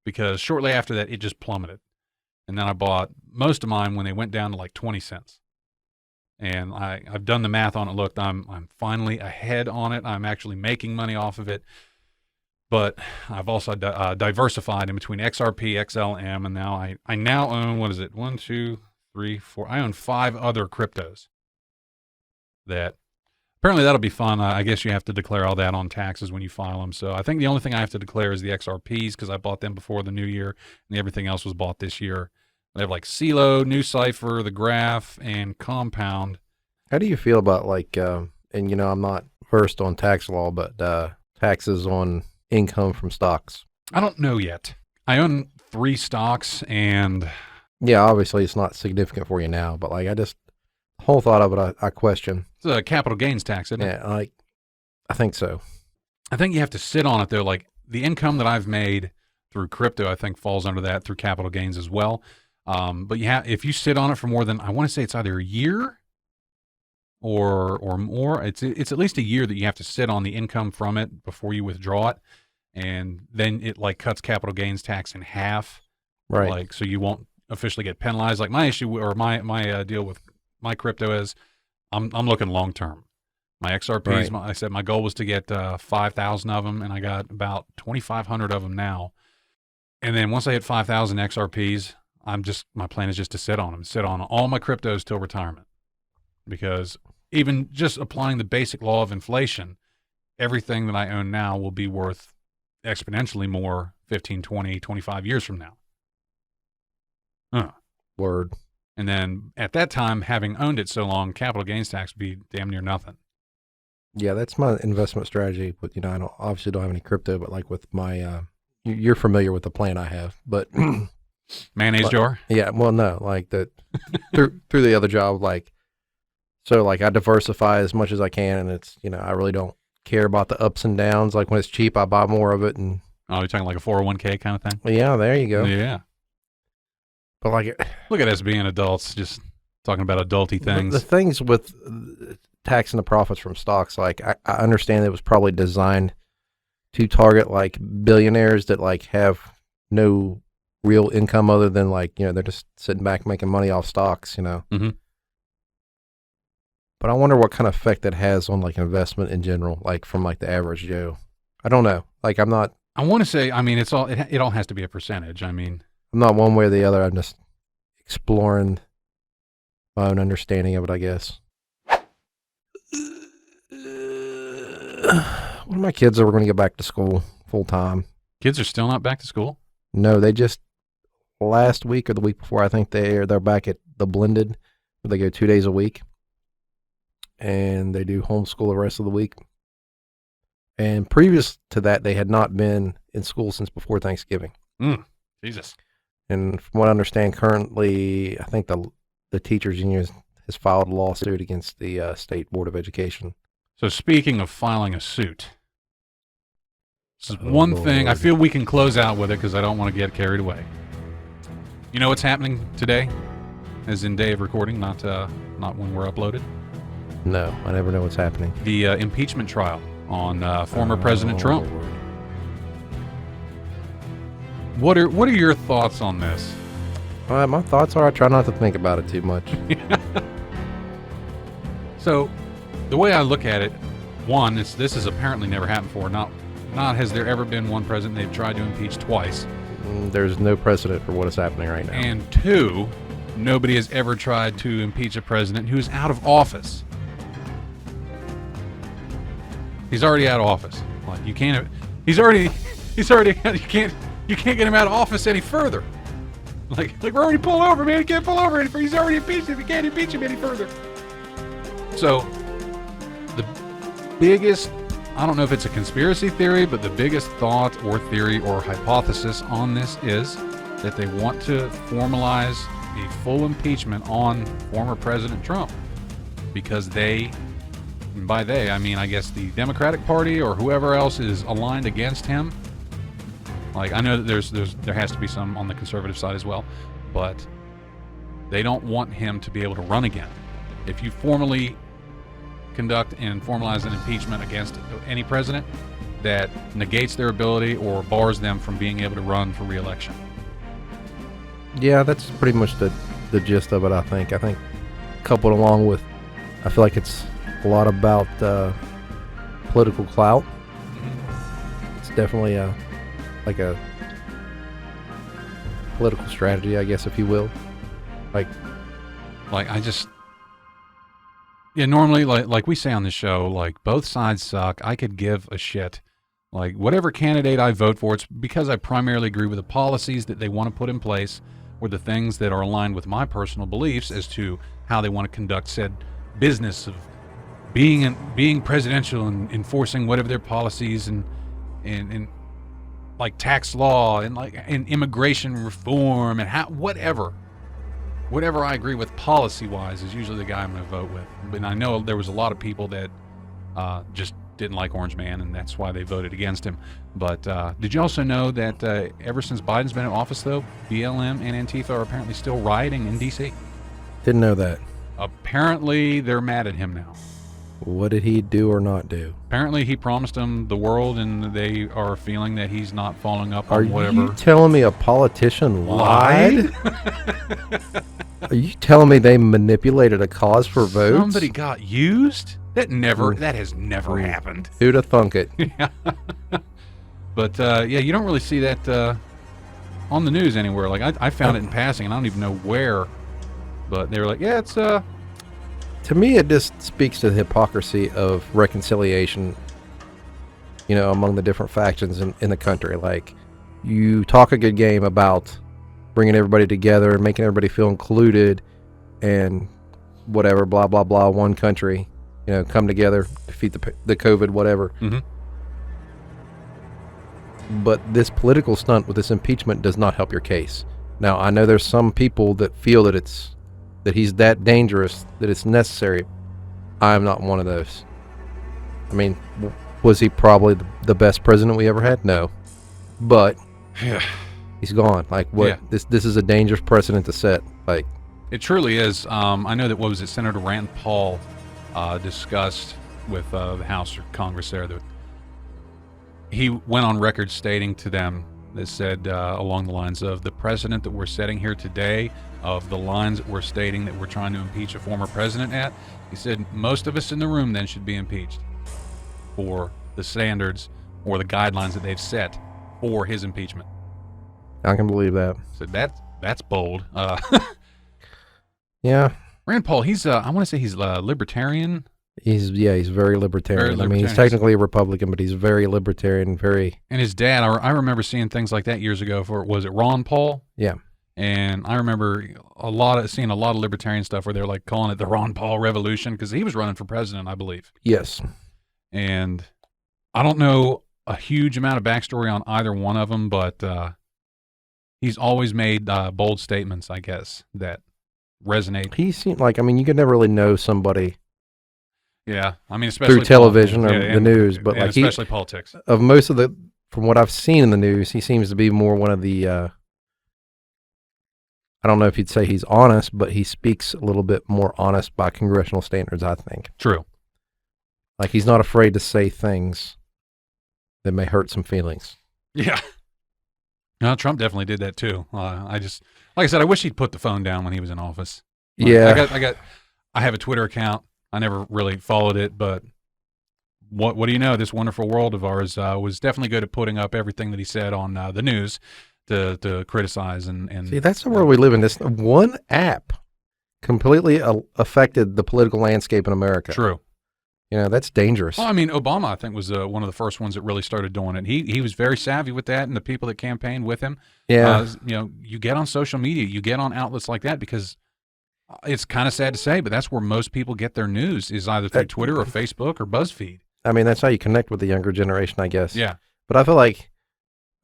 A: because shortly after that, it just plummeted. And then I bought most of mine when they went down to like 20 cents. And I've done the math on it. Look, I'm finally ahead on it. I'm actually making money off of it. But I've also diversified in between XRP, XLM, and now I now own, what is it? 1, 2, 3, 4. I own 5 other cryptos. That apparently that'll be fun. I guess you have to declare all that on taxes when you file them. So I think the only thing I have to declare is the XRPs because I bought them before the new year, and everything else was bought this year. They have like CeeLo, New Cipher, The Graph, and Compound.
B: How do you feel about like, and you know, I'm not versed on tax law, but taxes on income from stocks?
A: I don't know yet. I own 3 stocks, and
B: yeah, obviously it's not significant for you now, but like the whole thought of it, I question.
A: It's a capital gains tax, isn't it?
B: Yeah, like I think so.
A: I think you have to sit on it though. Like the income that I've made through crypto, I think falls under that through capital gains as well. But if you sit on it for more than, I want to say it's either a year or more, it's at least a year that you have to sit on the income from it before you withdraw it. And then it like cuts capital gains tax in half.
B: Right.
A: Like, so you won't officially get penalized. Like my issue or my deal with my crypto is I'm looking long term. My XRPs,
B: Right.
A: I said my goal was to get 5,000 of them, and I got about 2,500 of them now. And then once I hit 5,000 XRPs, my plan is just to sit on them, sit on all my cryptos till retirement. Because even just applying the basic law of inflation, everything that I own now will be worth exponentially more 15, 20, 25 years from now.
B: Word.
A: And then at that time, having owned it so long, capital gains tax would be damn near nothing.
B: Yeah, that's my investment strategy. But you know, I obviously don't have any crypto, but like with my, you're familiar with the plan I have, but
A: Mayonnaise jar?
B: Yeah, well, no, like that through the other job, like so, like I diversify as much as I can, and it's I really don't care about the ups and downs. Like when it's cheap, I buy more of it, and
A: Oh, you're talking like a 401k kind of thing?
B: yeah, there you go.
A: Yeah.
B: But like,
A: Look at us being adults, just talking about adulty things.
B: the things with taxing the profits from stocks, like I understand it was probably designed to target like billionaires that like have no real income other than like they're just sitting back making money off stocks.
A: Mhm.
B: But I wonder what kind of effect that has on like investment in general, like from like the average Joe. I don't know. Like I'm not
A: I want to say, I mean, it all has to be a percentage. I mean,
B: I'm not one way or the other. I'm just exploring my own understanding of it, I guess. One of my kids are going to get back to school full time.
A: kids are still not back to school?
B: No, they just last week or the week before, I think they're back at the blended where they go 2 days a week. And they do homeschool the rest of the week. And previous to that, they had not been in school since before Thanksgiving.
A: Jesus.
B: And from what I understand, currently, I think the teachers union has filed a lawsuit against the State Board of Education.
A: So speaking of filing a suit, this is
B: Oh,
A: one thing I
B: Lord.
A: feel we can close out with it because I don't want to get carried away. You know what's happening today, as in day of recording, not when we're uploaded?
B: No, I never know what's happening.
A: The impeachment trial on former President Trump.
B: Lord.
A: What are your thoughts on this?
B: My thoughts are I try not to think about it too much.
A: So, the way I look at it, one, this has apparently never happened before. Not has there ever been one president they've tried to impeach twice.
B: There's no precedent for what is happening right now.
A: And 2, nobody has ever tried to impeach a president who's out of office. He's already out of office. Like you can't. He's already. You can't get him out of office any further. Like we're already pulled over, man. You can't pull over any further. He's already impeached him. You can't impeach him any further. So the biggest, I don't know if it's a conspiracy theory, but the biggest thought or theory or hypothesis on this is that they want to formalize the full impeachment on former President Trump because they, and by they I mean I guess the Democratic Party or whoever else is aligned against him. Like I know that there has to be some on the conservative side as well, but they don't want him to be able to run again. If you formally conduct and formalize an impeachment against any president, that negates their ability or bars them from being able to run for re-election.
B: Yeah, that's pretty much the gist of it, I think. I think coupled along with, I feel like it's a lot about political clout. It's definitely like a political strategy, I guess, if you will. Like
A: I just... Yeah, normally, like we say on the show, like, both sides suck. I could give a shit. Like, whatever candidate I vote for, it's because I primarily agree with the policies that they want to put in place or the things that are aligned with my personal beliefs as to how they want to conduct said business of being presidential and enforcing whatever their policies and like tax law and immigration reform and whatever I agree with policy-wise is usually the guy I'm going to vote with. But I know there was a lot of people that just didn't like Orange Man, and that's why they voted against him. But did you also know that ever since Biden's been in office, though, BLM and Antifa are apparently still rioting in D.C.?
B: Didn't know that.
A: Apparently, they're mad at him now.
B: What did he do or not do?
A: Apparently, he promised them the world, and they are feeling that he's not following up on whatever.
B: Are you telling me a politician lied? Are you telling me they manipulated a cause for votes?
A: Somebody got used? That has never happened.
B: Who'd have thunk it?
A: Yeah. But, yeah, you don't really see that on the news anywhere. Like, I found it in passing, and I don't even know where. But they were like, yeah, it's...
B: To me, it just speaks to the hypocrisy of reconciliation, among the different factions in the country. Like, you talk a good game about bringing everybody together and making everybody feel included and whatever, blah, blah, blah, one country, come together, defeat the COVID, whatever.
A: Mm-hmm.
B: But this political stunt with this impeachment does not help your case. Now, I know there's some people that feel that he's that dangerous, that it's necessary. I'm not one of those. I mean, was he probably the best president we ever had? No. But he's gone. Like, what? Yeah. This is a dangerous precedent to set. Like,
A: it truly is. I know that, Senator Rand Paul discussed with the House or Congress there that he went on record stating to them that said along the lines of the precedent that we're setting here today, of the lines that we're stating that we're trying to impeach a former president at, he said most of us in the room then should be impeached for the standards or the guidelines that they've set for his impeachment.
B: I can believe that.
A: So that's bold.
B: Yeah.
A: Rand Paul, he's I want to say he's libertarian.
B: He's very libertarian. I mean, he's technically a Republican, but he's very libertarian, very.
A: And his dad, I remember seeing things like that years ago. Was it Ron Paul?
B: Yeah.
A: And I remember seeing a lot of libertarian stuff where they're like calling it the Ron Paul Revolution because he was running for president, I believe.
B: Yes.
A: And I don't know a huge amount of backstory on either one of them, but he's always made bold statements, I guess, that resonate.
B: He seemed like, you could never really know somebody.
A: Yeah, especially
B: through television or the news, but like
A: especially politics.
B: Of most of from what I've seen in the news, he seems to be more one of the. I don't know if you'd say he's honest, but he speaks a little bit more honest by congressional standards, I think.
A: True.
B: Like, he's not afraid to say things that may hurt some feelings.
A: Yeah. No, Trump definitely did that too. Like I said, I wish he'd put the phone down when he was in office.
B: Yeah.
A: I have a Twitter account. I never really followed it, but what do you know? This wonderful world of ours was definitely good at putting up everything that he said on the news to criticize and
B: See, that's the world we live in. This one app completely affected the political landscape in America.
A: True.
B: That's dangerous.
A: Well, I mean, Obama, I think, was one of the first ones that really started doing it. He was very savvy with that, and the people that campaigned with him.
B: Yeah.
A: You get on social media, you get on outlets like that because it's kind of sad to say, but that's where most people get their news is either through Twitter or Facebook or BuzzFeed.
B: I mean, that's how you connect with the younger generation, I guess.
A: Yeah.
B: But I feel like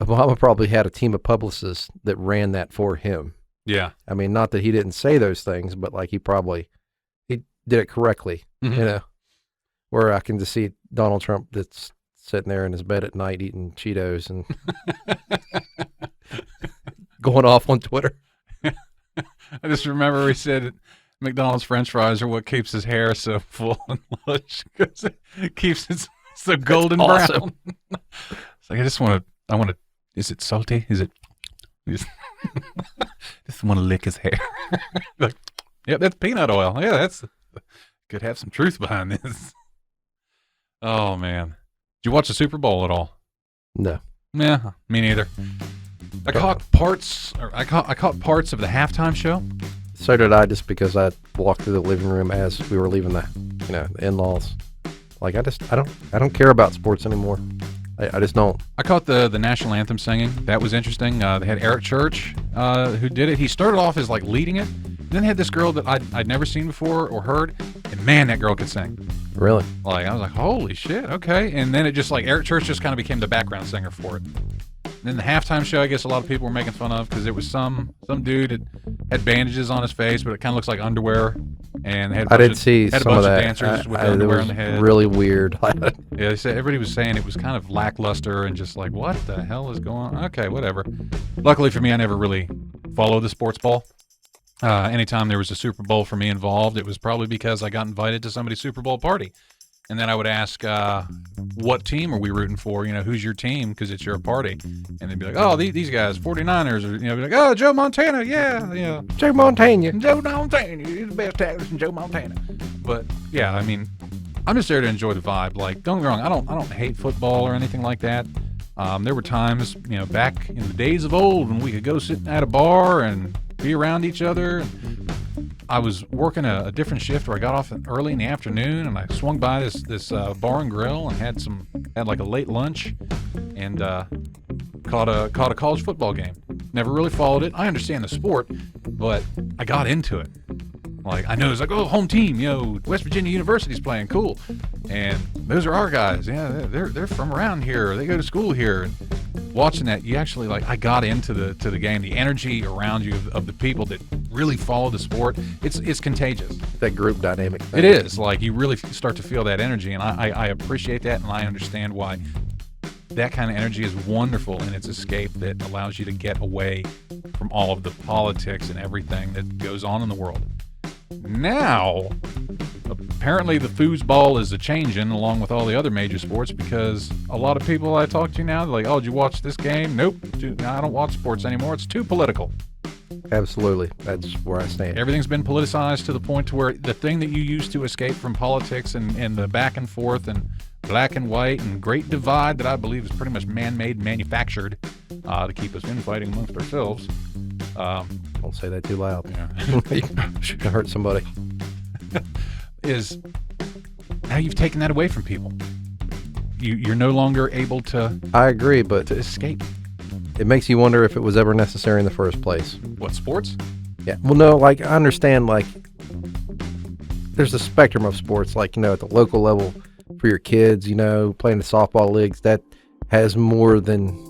B: Obama probably had a team of publicists that ran that for him.
A: Yeah.
B: I mean, not that he didn't say those things, but like he did it correctly,
A: Mhm.
B: Where I can just see Donald Trump that's sitting there in his bed at night eating Cheetos and going off on Twitter.
A: I just remember he said McDonald's French fries are what keeps his hair so full and lush because it keeps it so golden brown. It's like I want to. Is it salty? Is it? Just want to lick his hair. Like, yep, that's peanut oil. Yeah, could have some truth behind this. Oh man, did you watch the Super Bowl at all?
B: No.
A: Yeah, me neither. I caught parts of the halftime show.
B: So did I, just because I walked through the living room as we were leaving the in-laws. Like I don't care about sports anymore. I just don't.
A: I caught the national anthem singing. That was interesting. They had Eric Church who did it. He started off as like leading it. Then they had this girl that I'd never seen before or heard, and man, that girl could sing.
B: Really?
A: Like I was like, holy shit, okay. And then it just like Eric Church just kind of became the background singer for it. And then the halftime show, I guess a lot of people were making fun of because it was some dude that had bandages on his face, but it kind of looks like underwear. And they had
B: I did see
A: had a
B: some
A: bunch
B: of that.
A: dancers with underwear on the head.
B: Really weird.
A: Yeah, they said everybody was saying it was kind of lackluster and just like, what the hell is going on? Okay, whatever. Luckily for me, I never really followed the sports ball. Anytime there was a Super Bowl for me involved, it was probably because I got invited to somebody's Super Bowl party. And then I would ask, what team are we rooting for? Who's your team? Because it's your party. And they'd be like, oh, these guys, 49ers. Or, be like, oh, Joe Montana. Yeah.
B: Joe Montana.
A: Joe Montana. He's the best actor than Joe Montana. But, yeah, I mean, I'm just there to enjoy the vibe. Like, don't get me wrong, I don't hate football or anything like that. There were times, back in the days of old when we could go sit at a bar and be around each other. I was working a different shift where I got off early in the afternoon, and I swung by this bar and grill and had like a late lunch, and caught a college football game. Never really followed it. I understand the sport, but I got into it. Like I know it's like, oh, home team, West Virginia University's playing, cool, and those are our guys. Yeah, they're from around here. They go to school here. And watching that, you actually I got into the game. The energy around you of the people that really follow the sport, it's contagious.
B: That group dynamic thing.
A: It is. Like you really start to feel that energy, and I appreciate that, and I understand why that kind of energy is wonderful in its escape that allows you to get away from all of the politics and everything that goes on in the world. Now, apparently the foosball is a-changing along with all the other major sports because a lot of people I talk to now, they're like, oh, did you watch this game? Nope. No, I don't watch sports anymore. It's too political.
B: Absolutely. That's where I stand.
A: Everything's been politicized to the point to where the thing that you used to escape from politics and the back and forth and black and white and great divide that I believe is pretty much man-made, manufactured to keep us infighting amongst ourselves.
B: Don't say that too loud.
A: Yeah.
B: You should hurt somebody.
A: Is now you've taken that away from people. You're no longer able to.
B: I agree, but
A: to escape.
B: It makes you wonder if it was ever necessary in the first place.
A: What, sports?
B: Yeah. Well, no, I understand, there's a spectrum of sports, at the local level for your kids, playing the softball leagues, that has more than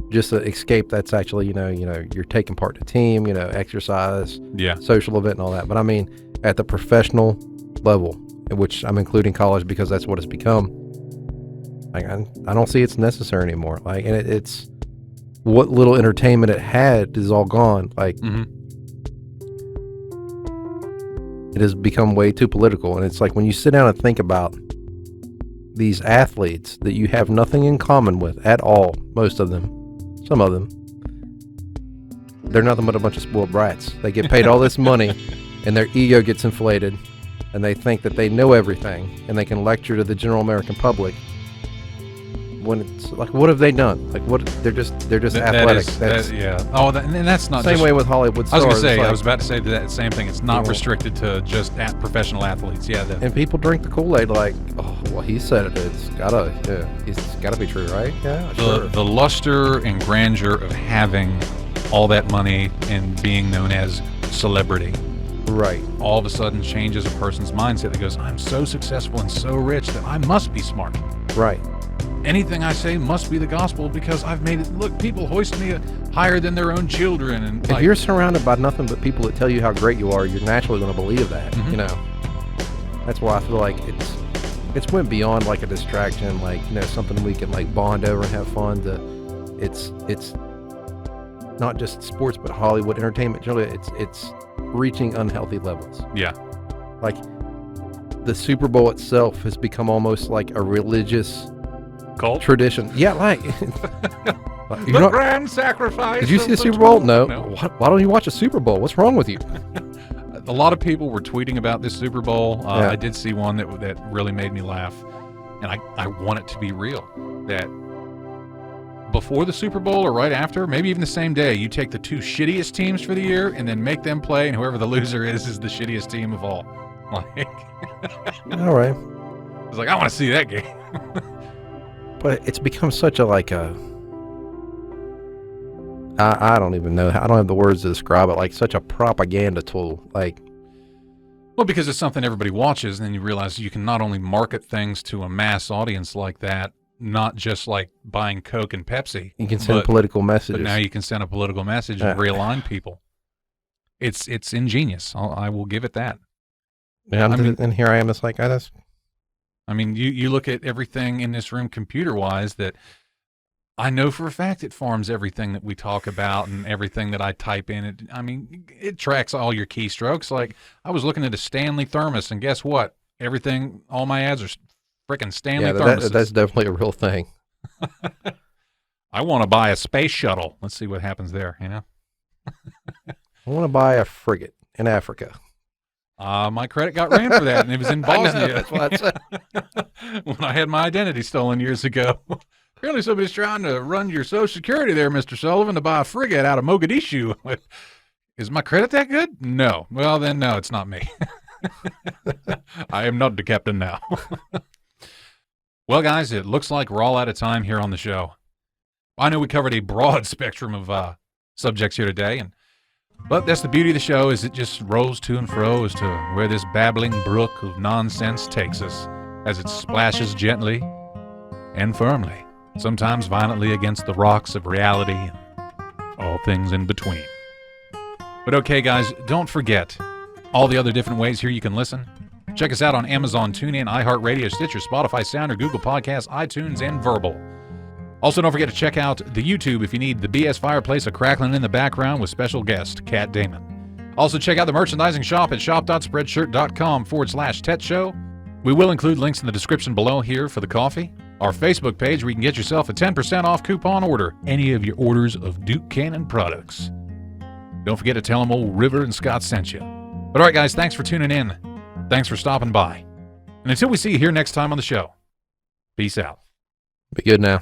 B: just an escape. That's actually, you're taking part in a team, exercise, social event and all that. But I mean, at the professional level, which I'm including college because that's what it's become, I don't see it's necessary anymore. And it's what little entertainment it had is all gone. It has become way too political. And it's like when you sit down and think about these athletes that you have nothing in common with at all, most of them, some of them, they're nothing but a bunch of spoiled brats. They get paid all this money and their ego gets inflated and they think that they know everything and they can lecture to the general American public. when it's like, what have they done? Like, what they're just athletic.
A: Yeah. Oh, and that's not
B: same way with Hollywood stars.
A: I was going to say,
B: like,
A: I was about to say that same thing. It's not restricted to just professional athletes. Yeah.
B: And people drink the Kool-Aid like, oh, well, he said it. It's gotta be true, right? Yeah. Sure.
A: The luster and grandeur of having all that money and being known as celebrity.
B: Right.
A: All of a sudden changes a person's mindset that goes, I'm so successful and so rich that I must be smart.
B: Right.
A: Anything I say must be the gospel because I've made it. Look, people hoist me higher than their own children. And
B: if you're surrounded by nothing but people that tell you how great you are, you're naturally going to believe that.
A: Mm-hmm.
B: You know, that's why I feel like it's went beyond like a distraction, like, you know, something we can like bond over and have fun. It's not just sports, but Hollywood entertainment. Generally, it's reaching unhealthy levels.
A: Yeah.
B: Like the Super Bowl itself has become almost like a religious
A: cult
B: tradition. Yeah, like
A: the grand sacrifice.
B: Did you see the Super Bowl? No. Why don't you watch a Super Bowl? What's wrong with you?
A: A lot of people were tweeting about this Super Bowl.
B: Yeah.
A: I did see one that really made me laugh, and I want it to be real. That before the Super Bowl or right after, maybe even the same day, you take the two shittiest teams for the year and then make them play, and whoever the loser is the shittiest team of all. Like,
B: all right.
A: It's like, I want to see that game.
B: But it's become such a like a I don't even know. I don't have the words to describe it. Like such a propaganda tool. Like,
A: well, because it's something everybody watches, and then you realize you can not only market things to a mass audience like that, not just like buying Coke and Pepsi.
B: You can send political messages.
A: But now you can send a political message and realign people. It's ingenious. I will give it that.
B: Yeah, and here I am. It's like
A: I mean, you look at everything in this room computer-wise that I know for a fact it farms everything that we talk about and everything that I type in. It tracks all your keystrokes. Like, I was looking at a Stanley thermos, and guess what? All my ads are freaking Stanley thermoses.
B: That's definitely a real thing.
A: I want to buy a space shuttle. Let's see what happens there, you know?
B: I want to buy a frigate in Africa.
A: My credit got ran for that, and it was in Bosnia.
B: That's what I said.
A: When I had my identity stolen years ago. Apparently somebody's trying to run your Social Security there, Mr. Sullivan, to buy a frigate out of Mogadishu. Is my credit that good? No. Well, then, no, it's not me. I am not the captain now. Well, guys, it looks like we're all out of time here on the show. I know we covered a broad spectrum of subjects here today, but that's the beauty of the show, is it just rolls to and fro as to where this babbling brook of nonsense takes us as it splashes gently and firmly, sometimes violently against the rocks of reality and all things in between. But okay, guys, don't forget all the other different ways here you can listen. Check us out on Amazon, Tunein, iHeart Radio, Stitcher, Spotify, Sounder, Google Podcasts, iTunes, and VURBL. Also, don't forget to check out the YouTube if you need the BS Fireplace a crackling in the background with special guest, Kat Damon. Also, check out the merchandising shop at shop.spreadshirt.com/TET Show. We will include links in the description below here for the coffee. Our Facebook page where you can get yourself a 10% off coupon order any of your orders of Duke Cannon products. Don't forget to tell them old River and Scott sent you. But all right, guys, thanks for tuning in. Thanks for stopping by. And until we see you here next time on the show, peace out.
B: Be good now.